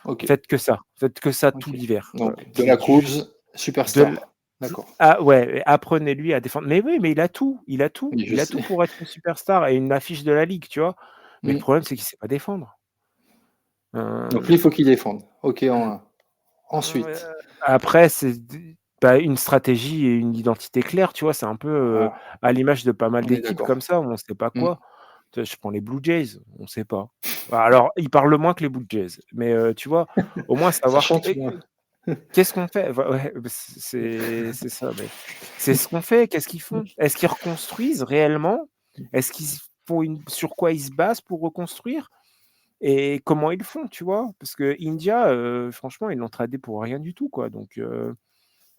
OK, Faites que ça tout OK. l'hiver. Donc de la Dites juste Cruz, de l superstar. D'accord. ah ouais, et apprenez-lui à défendre. Mais oui, mais Oui, je il a tout sais. pour être une superstar et une affiche de la ligue, tu vois? Mais le Mmh. problème, c'est qu'il sait pas défendre. Donc lui, il faut Hem qu'il défende. OK, en 1. Heu, Ensuite, après c'est d bah, une stratégie et une identité claire, tu vois? C'est un peu, voilà, à l'image de pas mal on est d'équipes comme d'accord. ça où on sait pas Mmh. quoi. Tu vois, je prends les Blue Jays, on sait pas. Bah, alors, ils parlent moins que les Blue Jays, mais tu vois? Au moins Ça savoir chante moins. qu'est-ce qu'on fait? Ouais, bah, c'est ça, mais c'est ce qu'on fait, qu'est-ce qu'ils font? Est-ce qu'ils reconstruisent réellement? Est-ce qu'ils font une sur quoi ils se basent pour reconstruire? Et comment ils le font, tu vois? Parce que India, franchement, ils l'ont tradé pour rien du tout, quoi, donc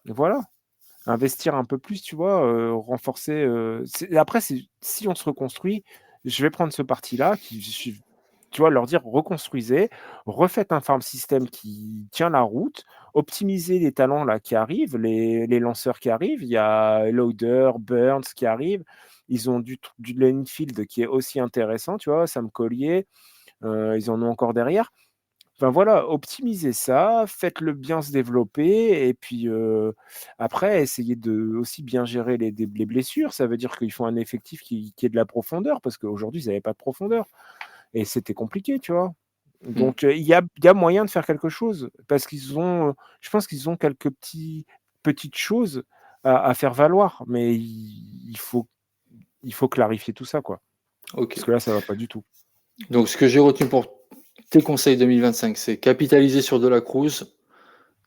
voilà. Investir un peu plus, tu vois? Renforcer, c'est si on se reconstruit, je vais prendre ce parti-là tu vois? Leur dire: «Reconstruisez, refaites un farm system qui tient la route, optimisez les talents là qui arrivent, les lanceurs qui arrivent». Il y a Lauder, Burns qui arrivent. Ils ont du Linfield qui est aussi intéressant, tu vois? Sam Collier, ils en ont encore derrière. Enfin voilà, optimisez ça, faites-le bien se développer et puis, après essayez de aussi bien gérer les blessures. Ça veut dire qu'il faut un effectif qui ait de la profondeur parce qu'aujourd'hui ils avaient pas de profondeur et c'était compliqué, tu vois? Mmh. Donc, il y a moyen de faire quelque chose parce je pense qu'ils ont quelques petites choses à faire valoir, mais il faut clarifier tout ça, quoi. Parce OK. que là, ça va pas du tout. Donc ce que j'ai retenu pour tes conseils 2025, c'est capitaliser sur De La Cruz,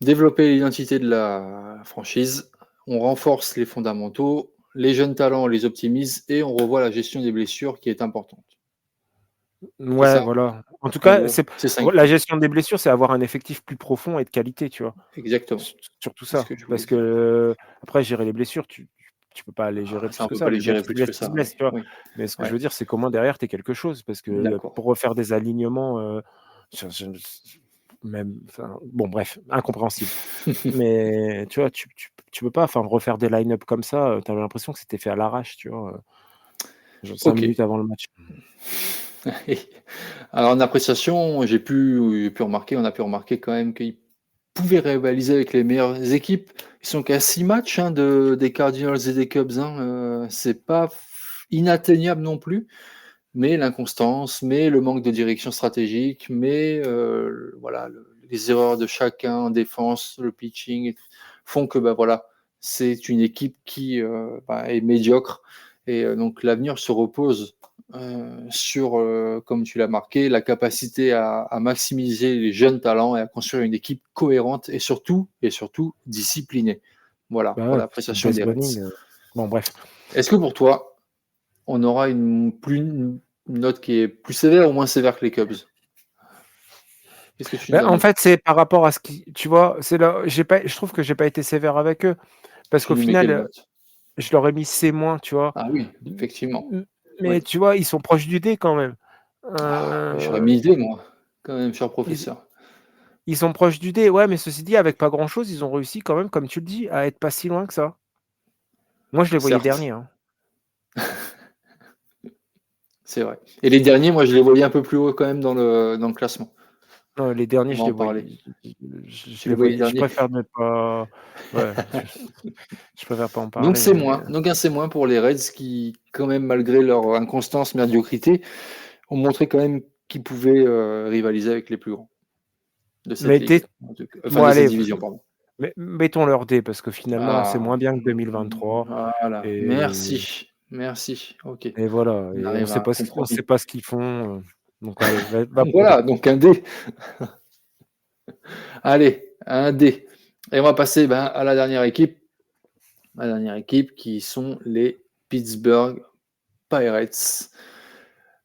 développer l'identité de la franchise, on renforce les fondamentaux, les jeunes talents, on les optimise et on revoit la gestion des blessures qui est importante. C'est Ouais, ça? voilà. En tout En cas, gros, c'est 5 la points. gestion des blessures, c'est avoir un effectif plus profond et de qualité, tu vois? Exactement, Surtout c'est ce ça, que je voulais parce que, dire. après gérer les blessures, tu peux pas les gérer Ça, plus on que peut ça. pas les Le gars, gérer tu plus le que laisses, il ça, se oui, blesse, tu vois. oui, Mais ce que je ouais, veux dire, c'est comment derrière, tu es quelque chose. Parce que d'accord. pour refaire des alignements, même, enfin, bon, bref, incompréhensible. Mais tu vois, tu peux pas, enfin, refaire des line-up comme ça. Tu avais l'impression que c'était fait à l'arrache, tu vois, genre 5 OK. minutes avant le match. Alors en appréciation, j'ai pu remarquer, on a pu remarquer quand même qu'ils pouvaient rivaliser avec les meilleures équipes. Ils sont qu'à 6 matchs, hein, des Cardinals et des Cubs, hein, c'est pas inatteignable non plus, mais l'inconstance, mais le manque de direction stratégique, mais voilà, les erreurs de chacun en défense, le pitching font que, bah, voilà, c'est une équipe qui, bah, est médiocre et donc l'avenir se repose sur, comme tu l'as marqué, la capacité à maximiser les jeunes talents et à construire une équipe cohérente et surtout disciplinée. Voilà, Bah pour ouais, parce que l'appréciation des baseballling, Reds. bon, bref. Est-ce que pour toi, on aura une note qui est plus sévère ou moins sévère que les Cubs? Qu'est-ce que tu nous Bah, en donnerais? fait, c'est par rapport à ce qui, tu vois, c'est là, je trouve que j'ai pas été sévère avec eux. Parce Tu qu'au lui mets final, quelle note? je leur ai mis C-, tu vois? Ah oui, M effectivement. mais Oui. tu vois, ils sont proches du D quand même. Ah, j'aurais Heu, mis D moi, quand même, cher ils professeur. ils sont proches du D, ouais, mais ceci dit, avec pas grand chose, ils ont réussi quand même, comme tu le dis, à être pas si loin que ça. Moi, je les voyais Certes, derniers, hein. c'est vrai. Et les derniers, moi, je les voyais un peu plus haut quand même dans le classement. Non, les derniers, On va je les en parler. voyais je Tu les les voyais voyais, je derniers? préfère ne pas, ouais, je préfère pas en Donc parler, c'est mais moins. Donc un c'est moins pour les Reds qui, quand même, malgré leur inconstance, médiocrité, ont montré quand même qu'ils pouvaient rivaliser avec les plus grands de cette mais tu ligue, enfin bon de cette allez, division, pardon. mettons leur D parce que finalement, c'est Ah, moins bien que 2023 voilà. et Merci, merci. Ok, voilà, on et arrive à un on sait compromis. pas ce qu'ils font, donc allez, va Donc pour D. voilà, donc un D. Allez, un D. Et on va passer ben, à la dernière équipe qui sont les Pittsburgh Pirates.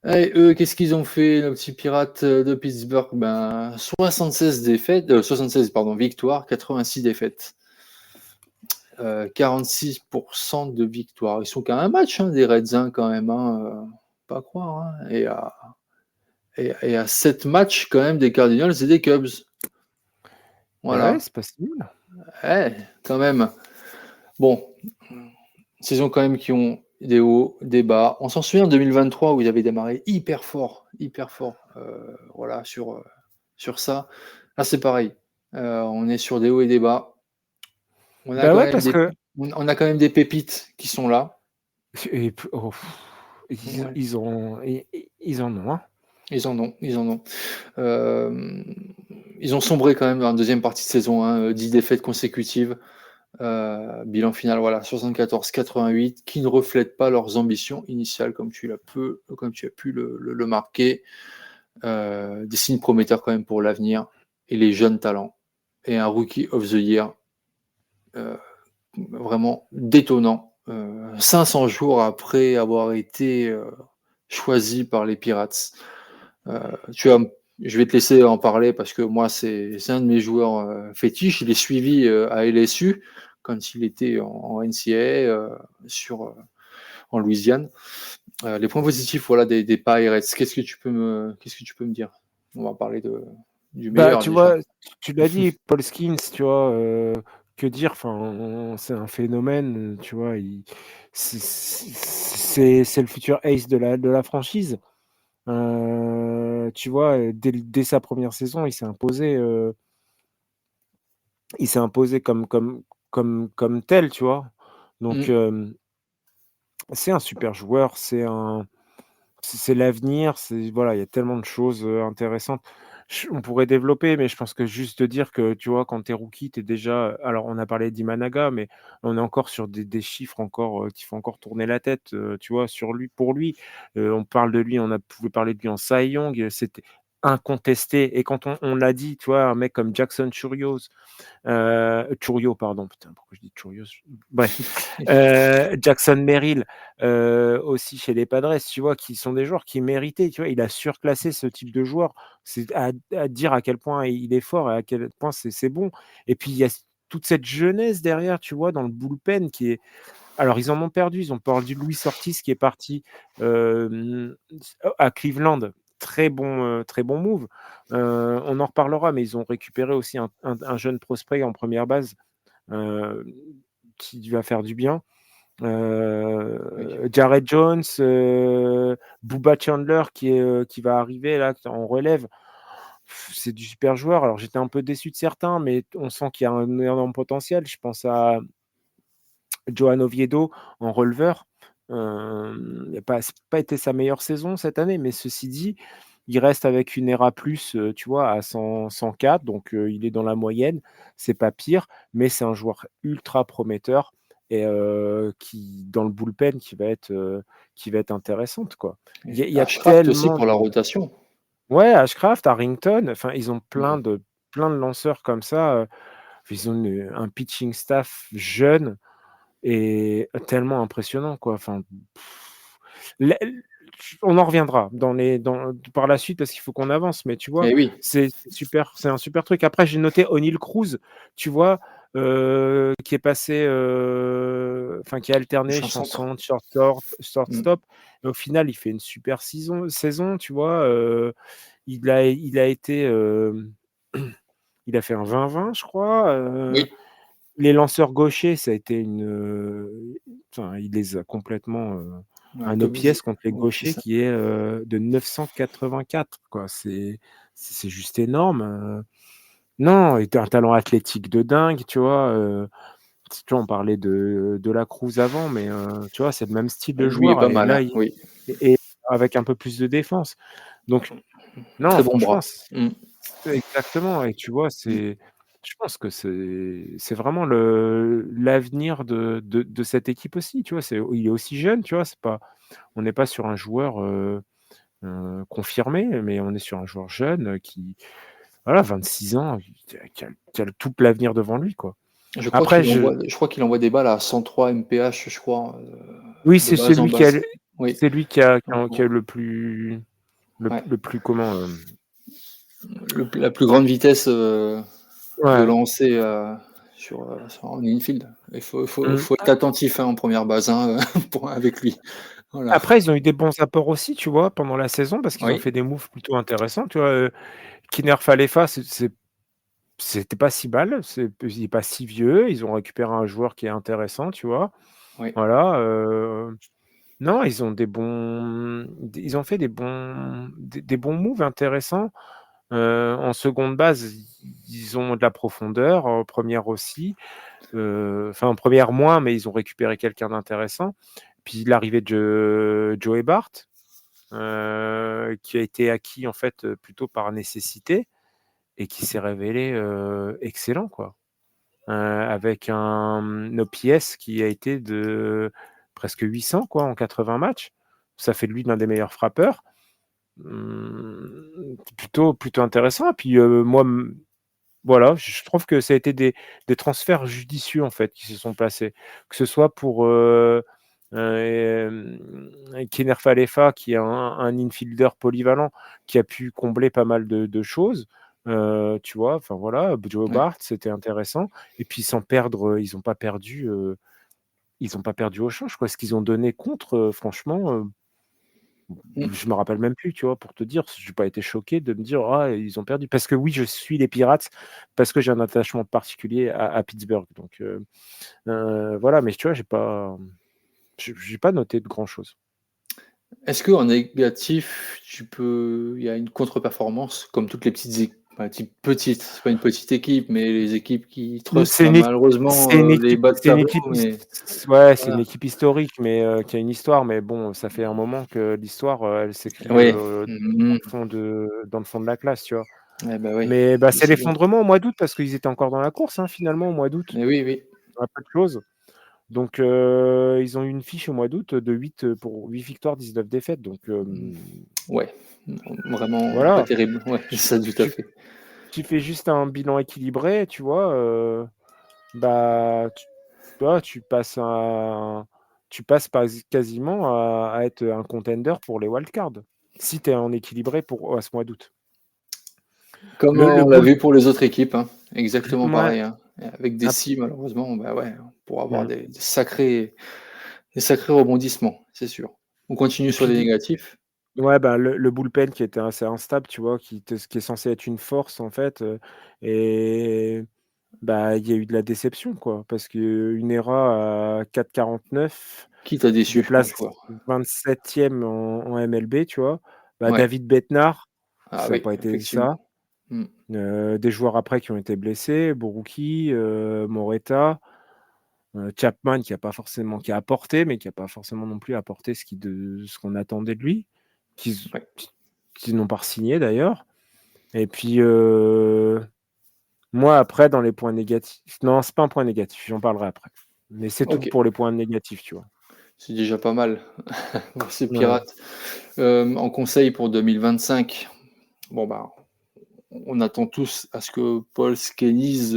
Et eux, qu'est-ce qu'ils ont fait, nos petits pirates de Pittsburgh? Ben, 76 défaites, 76 pardon, victoires, 86 défaites. 46% de victoires. Ils sont qu'à un match, hein, des Reds, hein, quand même, hein, pas à croire. Hein. Et à 7 matchs, quand même, des Cardinals et des Cubs. Et ouais, Voilà. c'est pas si nul. Eh, quand même. Bon, saison quand même qui ont des hauts, des bas. On s'en souvient en 2023 où ils avaient démarré hyper fort, voilà, sur ça. Là, c'est pareil. On est sur des hauts et des bas. On a Bah quand ouais, même parce que on a quand même des pépites qui sont là. oh, Ouais, ils en ont, hein. ils en ont. Euh, Ils ont sombré quand même dans la deuxième partie de saison, hein, 10 défaites consécutives. Bilan final, voilà, 74-88, qui ne reflètent pas leurs ambitions initiales, comme tu as pu le marquer. Des signes prometteurs quand même pour l'avenir et les jeunes talents. Et un Rookie of the Year euh, vraiment détonnant. 500 jours après avoir été choisi par les Pirates. Euh, tu as, je vais te laisser en parler parce que moi, c'est un de mes joueurs fétiches. Je l'ai suivi à LSU quand il était en NCAA en Louisiane. Les points positifs voilà, des Pirates, qu'est-ce que tu peux me dire? On va parler du Bah, meilleur tu déjà. vois, tu l'as dit, Paul Skeens, tu vois, que dire? Enfin, c'est un phénomène, tu vois, c'est le futur ace de la franchise. Tu vois, dès sa première saison, il s'est imposé comme tel, tu vois? Donc, Mm. c'est un super joueur, c'est l'avenir, voilà, il y a tellement de choses, intéressantes. On pourrait développer, mais je pense que juste de dire que, tu vois, quand tu es rookie, tu es déjà, alors on a parlé d'Imanaga, mais on est encore sur des chiffres encore, qui font encore tourner la tête, tu vois, sur lui pour lui. On parle de lui, on a pouvait parler de lui en Cy Young, c'était incontesté, et quand on l'a dit, tu vois, un mec comme Jackson Chourio, pardon, putain, pourquoi je dis Churios? Bref, Jackson Merrill, aussi chez les Padres, tu vois, qui sont des joueurs qui méritaient, tu vois? Il a surclassé ce type de joueur. C'est à dire à quel point il est fort et à quel point c'est bon, et puis il y a toute cette jeunesse derrière, tu vois, dans le bullpen qui est Alors, ils en ont perdu. Ils ont perdu Luis Ortiz qui est parti à Cleveland. Très bon move. On en reparlera, mais ils ont récupéré aussi un jeune prospect en première base euh, qui va faire du bien. Oui. Jared Jones, Booba Chandler qui va arriver là en relève. C'est du super joueur. Alors, j'étais un peu déçu de certains, mais on sent qu'il y a un énorme potentiel. Je pense à Johan Oviedo en releveur. C'est pas été sa meilleure saison cette année, mais ceci dit, il reste avec une ERA plus, tu vois, à 104, donc il est dans la moyenne, c'est pas pire, mais c'est un joueur ultra prometteur et qui dans le bullpen qui va être intéressante, quoi. Il y a Ashcraft aussi tellement pour la rotation. ouais, Ashcraft, Harrington, enfin, ils ont Ouais. plein de lanceurs comme ça, ils ont un pitching staff jeune et tellement impressionnant, quoi. Enfin, la- on en reviendra par la suite parce qu'il faut qu'on avance, mais tu vois, Et oui, c'est super, c'est un super truc. Après, j'ai noté O'Neill Cruz, tu vois, qui est passé, enfin, qui a alterné champ centre. chanson, Mm. shortstop. Et au final, il fait une super saison, tu vois. Il a été, il a fait un 20-20, je crois. Oui. Les lanceurs gauchers, ça a été enfin, il les a complètement Ouais, un dominé. OPS contre les Ouais, c'est gauchers ça. qui est de 984, quoi. C'est juste énorme. Non, il a un talent athlétique de dingue, tu vois. Tu vois, on parlait de la Cruz avant, mais tu vois, c'est le même style de Lui est joueur. pas Et mal, là, hein. Oui. et avec un peu plus de défense. Donc, non, Très bon franchement, bras. Mm. exactement. Et tu vois, Mm. je pense que c'est vraiment l'avenir de cette équipe aussi. Tu vois, il est aussi jeune. Tu vois, on n'est pas sur un joueur confirmé, mais on est sur un joueur jeune qui, voilà, 26 ans, qui a toute l'avenir devant lui, quoi. Après, Je crois qu'il envoie des balles à 103 mph, je crois, oui, de base en base. Oui. c'est lui Donc, qui a ouais. le plus comment. La plus grande vitesse de Ouais. lancer en infield. Mm. Faut être attentif, hein, en première base, hein, avec lui. Voilà. Après, ils ont eu des bons apports aussi, tu vois, pendant la saison, parce qu'ils ont Oui, fait des moves plutôt intéressants. Tu vois, Kiner Falefa, c'était pas si mal, il n'est pas si vieux. Ils ont récupéré un joueur qui est intéressant, tu vois. oui, Voilà. Non, ils ont fait des bons moves intéressants. En seconde base, ils ont de la profondeur. En première aussi. Enfin, en première moins, mais ils ont récupéré quelqu'un d'intéressant. Puis l'arrivée de Joey Bart, qui a été acquis en fait plutôt par nécessité et qui s'est révélé excellent, quoi. Avec un OPS qui a été de presque 800 quoi, en 80 matchs. Ça fait de lui l'un des meilleurs frappeurs. Plutôt intéressant. Et puis moi, voilà, je trouve que ça a été des transferts judicieux en fait qui se sont passés. Que ce soit pour Kiner Falefa, qui est un infielder polyvalent, qui a pu combler pas mal de choses. Tu vois, enfin voilà, Joe oui. Bart, c'était intéressant. Et puis sans perdre, ils ont pas perdu au change, quoi. Ce qu'ils ont donné contre, franchement, Mm. je me rappelle même plus, tu vois, pour te dire, j'ai pas été choqué de me dire: «Ah, ils ont perdu». Parce que oui, je suis les Pirates, parce que j'ai un attachement particulier à Pittsburgh. Donc, voilà, mais tu vois, j'ai pas noté de grand chose. Est-ce qu'en négatif, il y a une contre-performance comme toutes les petites équipes, enfin, petites, c'est pas une petite équipe, mais les équipes qui trustent, C'est bah, une équipe malheureusement, les bas de c'est une tableau, équipe mais ouais, c'est une voilà. équipe historique, mais qui a une histoire, mais bon, ça fait un moment que l'histoire, elle s'écrit, Oui. Mmh. dans le fond de la classe, tu vois? Eh bah, oui, Mais bah, c'est décidément. l'effondrement au mois d'août parce qu'ils étaient encore dans la course, hein, finalement, au mois d'août. Mais oui, oui. Un peu de choses. Donc, ils ont eu une fiche au mois d'août de 8 pour 8 victoires, 19 défaites. Donc, Mmh. Ouais, vraiment pas voilà, terrible. Ouais, c'est tu, ça, tout à tu- fait. tu fais juste un bilan équilibré, tu vois. Bah, tu vois, tu passes quasiment à être un contender pour les wildcards. Si tu es en équilibré à ce mois d'août. Comme Le on l'a bull, vu pour les autres équipes, hein. exactement Mouais, pareil, hein. Et avec des ap si malheureusement, bah, ouais, pour avoir mmh des sacrés rebondissements, c'est sûr. On continue et sur puis les des négatifs. ouais, bah, le bullpen qui était assez instable, tu vois? Qui est censé être une force, en fait, et bah, il y a eu de la déception, quoi. Parce qu'une ERA à 4,49 Qui t'a qui déçu comme déplace joueur? 27e en MLB, tu vois? Bah, Ouais. David Bednar, Ah ça a oui, pas été ça. effectivement. Mmh. Des joueurs après qui ont été blessés, Borucki, Moreta, Chapman qui a apporté, mais qui a pas forcément non plus apporté ce qu'on attendait de lui, qu'ils Ouais. qu'ils n'ont pas re-signé d'ailleurs et puis, moi après dans les points négatifs non, c'est pas un point négatif, j'en parlerai après. Mais c'est tout OK, pour les points négatifs, tu vois? c'est déjà pas mal pour ces Ouais. Pirates. En conseil pour 2025, bon, bah, on attend tous à ce que Paul Skenis,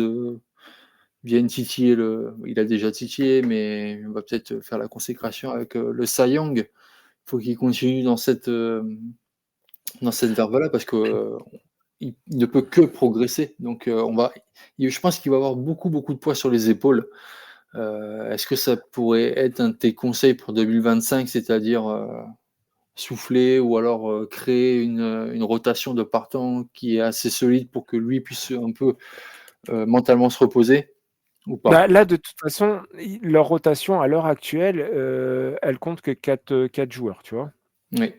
vienne titiller il a déjà titillé, mais on va peut-être faire la consécration avec, le Cy Young. Il faut qu'il continue dans cette verve-là parce que, il ne peut que progresser. Donc, je pense qu'il va avoir beaucoup, beaucoup de poids sur les épaules. Est-ce que ça pourrait être un de tes conseils pour 2025, c'est-à-dire, souffler ou alors, créer une rotation de partants qui est assez solide pour que lui puisse un peu, mentalement se reposer ou Bah, pas? là de toute façon, i leur rotation à l'heure actuelle, elle compte que 4 joueurs, tu vois? Oui,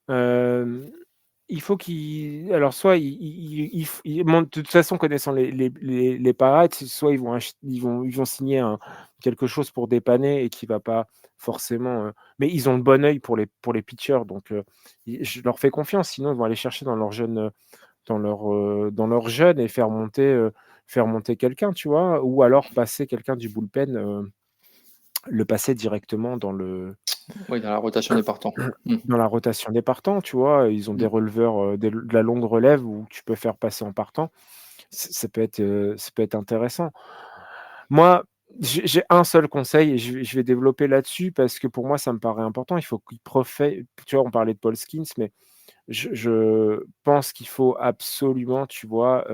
Hem, il faut qu'ils alors soit ils bon, de toute façon connaissant les Pirates, soit ils vont signer quelque chose pour dépanner et qui va pas forcément, mais ils ont le bon œil pour les pitchers donc i je leur fais confiance, sinon ils vont aller chercher dans leurs jeunes et faire monter quelqu'un, tu vois? Ou alors passer quelqu'un du bullpen, le passer directement oui, dans la rotation des partants. Mmh, dans la rotation des partants, tu vois? Ils ont des mmh. releveurs, de la longue relève où tu peux faire passer en partant. Ça peut être intéressant. Moi, j'ai un seul conseil et je vais développer là-dessus parce que pour moi, ça me paraît important. Il faut qu'ils profè tu vois? On parlait de Paul Skeens, mais je pense qu'il faut absolument, tu vois,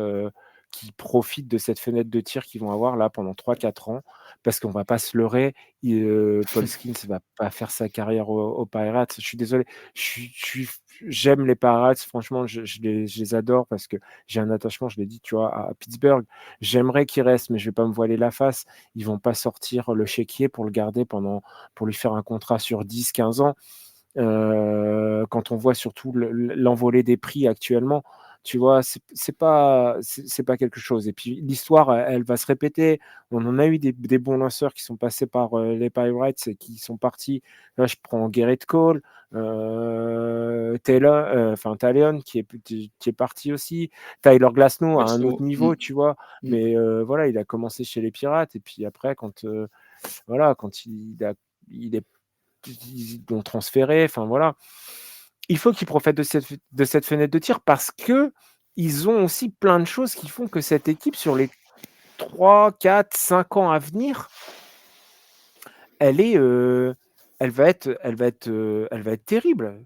qu'ils profitent de cette fenêtre de tir qu'ils vont avoir là pendant 3 4 ans. Parce qu'on va pas se leurrer, Paul Skeens va pas faire sa carrière aux Pirates. Je suis désolé, je suis j'aime les Pirates, franchement, je les adore parce que j'ai un attachement, je l'ai dit, tu vois, à Pittsburgh. J'aimerais qu'il reste, mais je vais pas me voiler la face. Ils vont pas sortir le chéquier pour le garder pour lui faire un contrat sur 10 15 ans. Quand on voit surtout l'envolée des prix actuellement, tu vois? C'est pas quelque chose et puis l'histoire, elle va se répéter. On en a eu des bons lanceurs qui sont passés par, les Pirates et qui sont partis. Là, je prends Gerrit Cole, Taylor, enfin Talion qui est parti aussi. Tyler Glasnow à un autre Perso, niveau, tu vois? mmh. Mais, voilà, il a commencé chez les Pirates et puis après quand, voilà, quand il est ils l'ont transféré, enfin voilà. Il faut qu'ils profitent de cette fenêtre de tir parce qu'ils ont aussi plein de choses qui font que cette équipe sur les 3 4 5 ans à venir, elle est, elle va être terrible.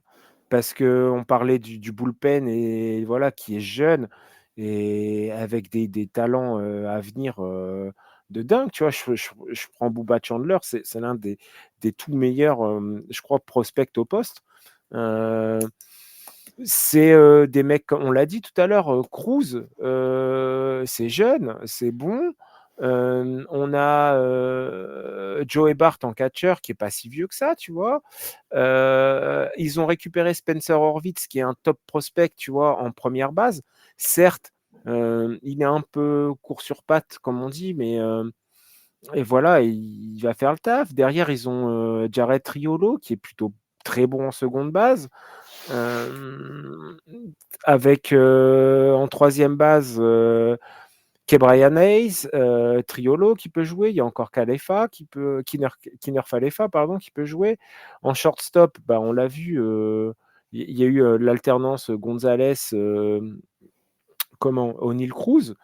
Parce qu'on parlait du bullpen et voilà, qui est jeune et avec des talents, à venir, de dingue, tu vois? Je prends Booba Chandler, c'est l'un des tout meilleurs, je crois, prospects au poste. Heu, c'est, des mecs comme on l'a dit tout à l'heure, Cruz, c'est jeune, c'est bon. On a, Joey Bart en catcheur qui est pas si vieux que ça, tu vois? Ils ont récupéré Spencer Horwitz qui est un top prospect, tu vois, en première base. Certes, il est un peu court sur pattes comme on dit, mais, et voilà, il va faire le taf. Derrière, ils ont, Jared Triolo qui est plutôt très bon en seconde base. Hem, avec, en troisième base, Ke'Bryan Hayes, Triolo qui peut jouer. Il y a encore Kalefa qui peut Kiner Falefa pardon, qui peut jouer. En shortstop, bah, on l'a vu, il y a eu, l'alternance Gonzalez, O'Neil Cruz.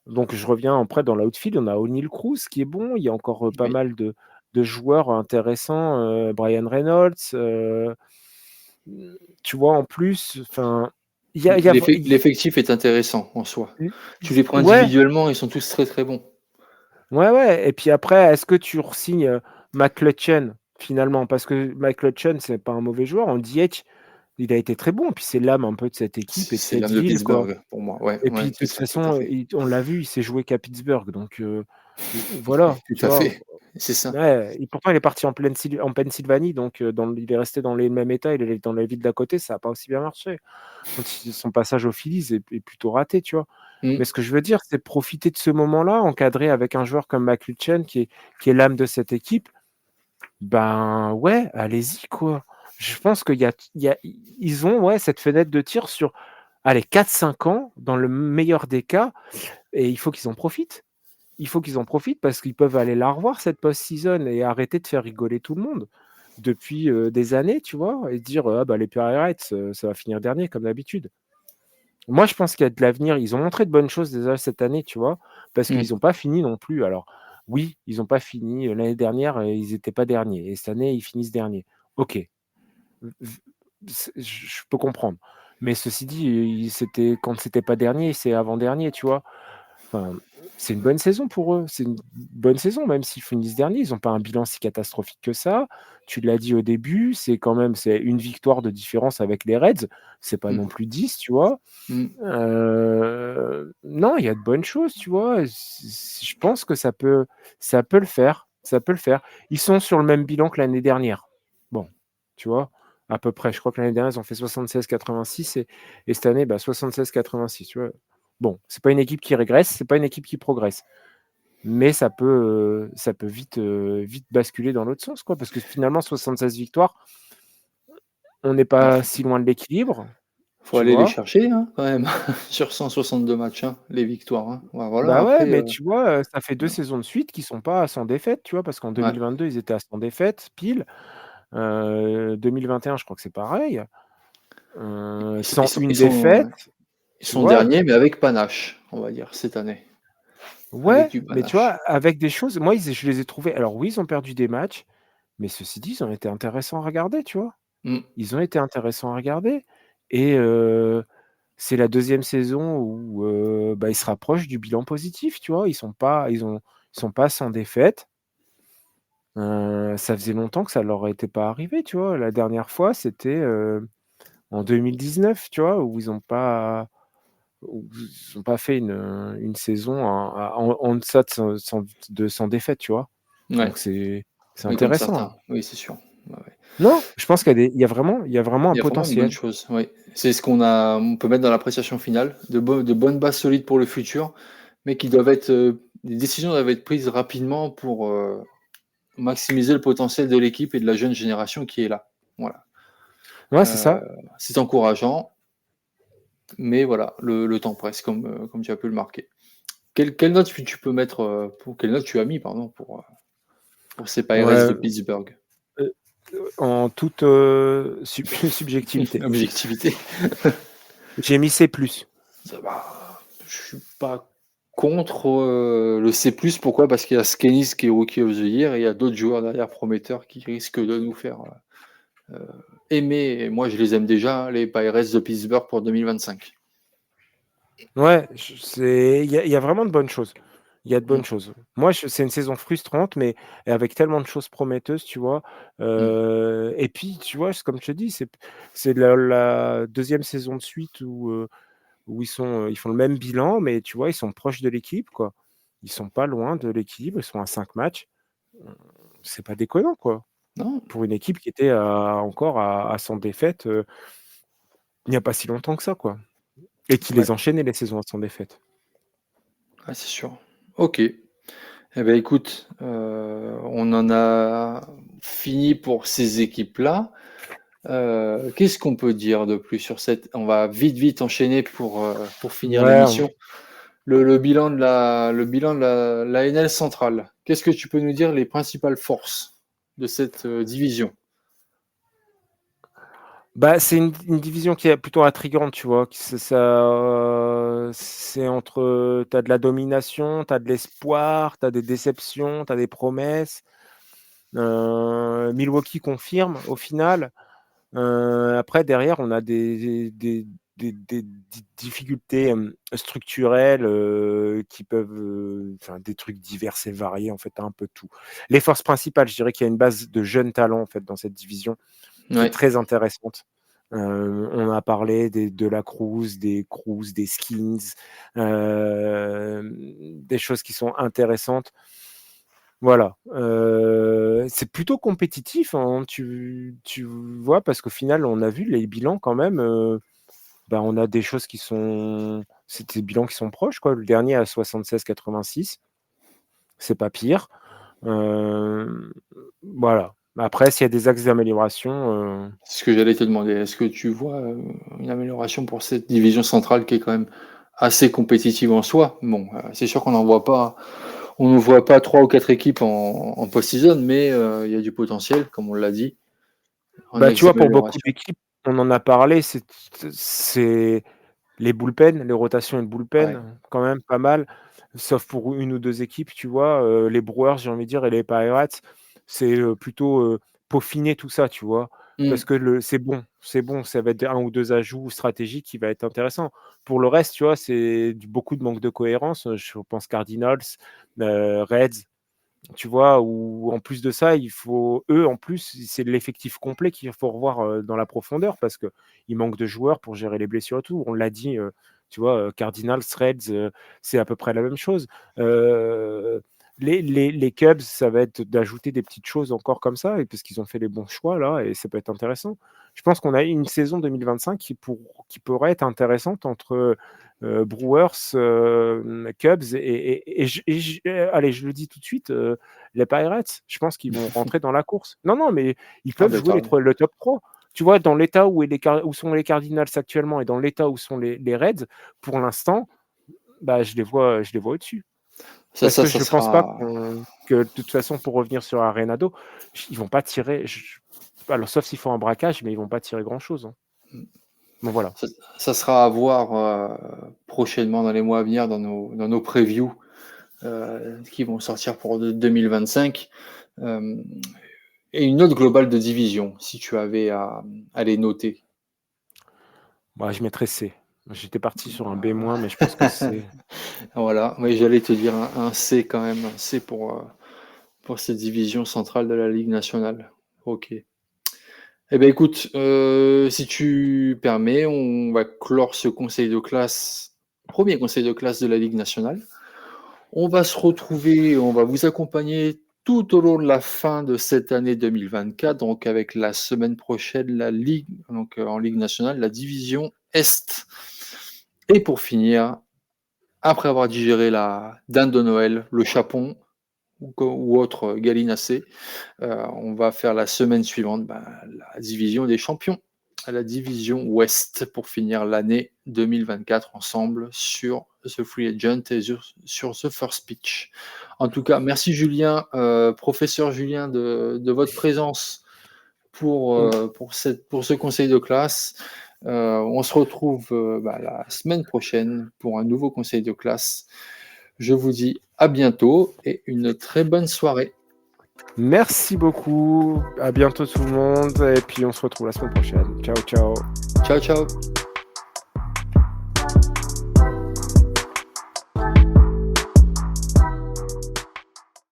Donc je reviens après dans l'outfield, on a O'Neil Cruz qui est bon. Il y a encore, pas Oui. mal de joueurs intéressants, Bryan Reynolds, tu vois? En plus, enfin y a y L'effectif est intéressant en soi. y Tu les prends ouais, individuellement, ils sont tous très, très bons. ouais, ouais et puis après, est-ce que tu re-signes, McCutcheon finalement? Parce que McCutcheon, c'est pas un mauvais joueur. En DH, il a été très bon, puis c'est l'âme un peu de cette équipe et de C'est cette l'âme de ville, quoi. Pittsburgh pour moi. Ouais, Et puis ouais, de c'est toute ça, tout à façon, fait. on l'a vu, il s'est joué qu'à Pittsburgh donc voilà, Tout tu à vois? fait, c'est ça. Ouais et pourtant il est parti en Pennsylvanie donc il est resté dans les mêmes États, il est allé dans la ville d'à côté, ça a pas aussi bien marché. Donc son passage aux Phillies est plutôt raté, tu vois? Mmh, Mais ce que je veux dire, c'est profiter de ce moment-là, encadré avec un joueur comme McCutcheon qui est l'âme de cette équipe. Ben, ouais, allez-y, quoi. Je pense qu'il y a ils ont, ouais, cette fenêtre de tir sur, allez, 4-5 ans, dans le meilleur des cas et il faut qu'ils en profitent. Il faut qu'ils en profitent parce qu'ils peuvent aller la revoir cette post-season et arrêter de faire rigoler tout le monde depuis, des années, tu vois? Et dire: «Ah bah, les Pirates, ça va finir dernier comme d'habitude». Moi, je pense qu'il y a de l'avenir. Ils ont montré de bonnes choses déjà cette année, tu vois? Parce mmh. qu'ils ont pas fini non plus. Alors oui, ils ont pas fini, l'année dernière, ils étaient pas derniers et cette année, ils finissent derniers. OK, v v c je peux comprendre. Mais ceci dit, c'était quand c'était pas dernier, c'est avant-dernier, tu vois? Enfin, c'est une bonne saison pour eux. C'est une bonne saison, même s'ils finissent derniers. Ils ont pas un bilan si catastrophique que ça. Tu l'as dit au début, c'est une victoire de différence avec les Reds. C'est pas non Mmh. plus 10, tu vois? Mmh. Non, il y a de bonnes choses, tu vois? Je pense que ça peut le faire, ça peut le faire. Ils sont sur le même bilan que l'année dernière. Bon, tu vois? À peu près. Je crois que l'année dernière, ils ont fait 76-86 et cette année, bah, 76-86, tu vois? Bon, c'est pas une équipe qui régresse, c'est pas une équipe qui progresse, mais ça peut vite basculer dans l'autre sens, quoi, parce que finalement 76 victoires, on n'est Bah, pas si loin de l'équilibre, faut tu aller les vois? chercher, hein, quand même, sur 162 matchs, hein, les victoires, hein. Bah, voilà, Bah, ouais, après, mais tu vois, ça fait 2 ouais, saisons de suite qu'ils sont pas sans défaite, tu vois? Parce qu'en ouais. 2022, ils étaient à 100 défaites pile, 2021, je crois que c'est pareil, Ils sans sont une défaite, ils tu sont vois? derniers, mais avec panache, on va dire, cette année. Avec Ouais, du mais tu vois, panache. avec des choses moi, je les ai trouvés alors oui, ils ont perdu des matchs, mais ceci dit, ils ont été intéressants à regarder, tu vois? Mmh. Ils ont été intéressants à regarder et c'est la deuxième saison où, bah, ils se rapprochent du bilan positif, tu vois? Ils sont pas sans défaite. Ça faisait longtemps que ça leur était pas arrivé, tu vois? La dernière fois, c'était, en 2019, tu vois? Où ils ont pas fait une saison en deçà de 100 défaites, tu vois? Ouais, Donc c'est oui, comme intéressant, certains, hein. oui, c'est sûr. Ouais, ouais. Non, je pense qu'il y a vraiment un Il y a vraiment de bonnes potentiel. choses, oui. C'est ce on peut mettre dans l'appréciation finale, de bonnes bases solides pour le futur, mais qui doivent être, les décisions doivent être prises rapidement pour, maximiser le potentiel de l'équipe et de la jeune génération qui est là. Voilà. Ouais, c'est Heu, ça. c'est encourageant, mais voilà, le temps presse comme tu as pu le marquer. Quelle note tu peux mettre, quelle note tu as mis pardon pour ces Pirates de Ouais, Pittsburgh? heu, en toute, subjectivité. Objectivité? J'ai mis C+. Ça va, je suis pas contre, le C+. Pourquoi? Parce qu'il y a Skenis qui est Rookie of the Year et il y a d'autres joueurs derrière prometteurs qui risquent de nous faire, aimer et moi je les aime déjà, les Pirates de Pittsburgh pour 2025. Ouais, il y a vraiment de bonnes choses. Il y a de bonnes Mmh, choses. Moi, c'est une saison frustrante, mais avec tellement de choses prometteuses, tu vois? mmh, Et puis, tu vois, comme je te dis, c'est la 2e saison de suite où ils font le même bilan, mais tu vois, ils sont proches de l'équipe, quoi. Ils sont pas loin de l'équilibre, ils sont à 5 matchs. Mmh, c'est pas déconnant, quoi. non, Pour une équipe qui était encore à 100 défaites, il n'y a pas si longtemps que ça, quoi. Et qui ouais, les enchaînait les saisons à 100 défaites. ouais, c'est sûr. OK. Eh beh, écoute, on en a fini pour ces équipes-là. Qu'est-ce qu'on peut dire de plus sur cette on va vite enchaîner pour finir Ouais, l'émission. Le bilan de la NL centrale. Qu'est-ce que tu peux nous dire les principales forces de cette, division? bah, c'est une division qui est plutôt intrigante, tu vois? Qui c'est entre, tu as de la domination, tu as de l'espoir, tu as des déceptions, tu as des promesses. Milwaukee confirme au final. Après derrière, on a difficultés structurelles qui peuvent, des trucs divers et variés, en fait, un peu tout. Les forces principales, je dirais qu'il y a une base de jeunes talents, en fait, dans cette division, qui est très intéressante. On a parlé de la Cruz, des Skins, des choses qui sont intéressantes. Voilà, c'est plutôt compétitif, hein, tu vois? Parce qu'au final, on a vu les bilans quand même, on a des choses c'est des bilans qui sont proches, quoi. Le dernier à 76-86, c'est pas pire. Voilà. Après, s'il y a des axes d'amélioration, C'est ce que j'allais te demander. Est-ce que tu vois une amélioration pour cette division centrale qui est quand même assez compétitive en soi? Bon, c'est sûr qu'on n'en voit pas, on ne voit pas 3 ou 4 équipes en post-season, mais il y a du potentiel, comme on l'a dit, en tu axe vois, pour beaucoup d'amélioration. d'équipes, on en a parlé, c'est les bullpen, les rotations et le Ouais. bullpen, quand même pas mal, sauf pour une ou 2 équipes, tu vois? Les Brewers, j'ai envie de dire, et les Pirates, c'est, plutôt, peaufiner tout ça, tu vois? Parce Mm. que c'est bon, ça va être un ou 2 ajouts stratégiques qui va être intéressant. Pour le reste, tu vois, c'est beaucoup de manque de cohérence, je pense Cardinals, Reds, tu vois? Ou en plus de ça, il faut eux, en plus, c'est l'effectif complet qu'il faut revoir, dans la profondeur parce qu'il manque de joueurs pour gérer les blessures et tout. On l'a dit, tu vois? Cardinals, Reds, c'est à peu près la même chose. Heu, les Cubs, ça va être d'ajouter des petites choses encore comme ça et parce qu'ils ont fait les bons choix là et ça peut être intéressant. Je pense qu'on a une saison 2025 qui pourrait être intéressante entre, Brewers, Cubs allez, je le dis tout de suite, les Pirates, je pense qu'ils vont rentrer dans la course. Non, non, mais ils Ah peuvent ben jouer le top 3. Tu vois, dans l'état où sont les Cardinals actuellement et dans l'état où sont les Reds, pour l'instant, je les vois au-dessus. ça, Parce ça, que ça je pense pas sera, que de toute façon, pour revenir sur Arenado, ils vont pas tirer alors sauf s'ils font un braquage, mais ils vont pas tirer grand-chose, hein. Donc voilà. ça, ça sera à voir prochainement dans les mois à venir dans nos previews qui vont sortir pour 2025. Euh, et une note globale de division, si tu avais à les noter. Bah, je mettrais C. J'étais parti sur un B-, mais je pense que C. Voilà, oui, j'allais te dire un C quand même, un C pour cette division centrale de la Ligue nationale. Ok. Eh bien écoute, si tu permets, on va clore ce conseil de classe, premier conseil de classe de la Ligue nationale. On va se retrouver, on va vous accompagner tout au long de la fin de cette année 2024, donc avec la semaine prochaine, la Ligue, donc en Ligue nationale, la division Est. Et pour finir, après avoir digéré la dinde de Noël, le chapon ou autre gallinacé, on va faire la semaine suivante la division des champions, à la division Ouest pour finir l'année 2024 ensemble sur The Free Agent et sur The First Pitch. En tout cas, merci Julien, professeur Julien, de votre présence pour ce conseil de classe. On se retrouve la semaine prochaine pour un nouveau conseil de classe. Je vous dis à bientôt et une très bonne soirée. Merci beaucoup. À bientôt tout le monde et puis on se retrouve la semaine prochaine. Ciao, ciao. Ciao, ciao.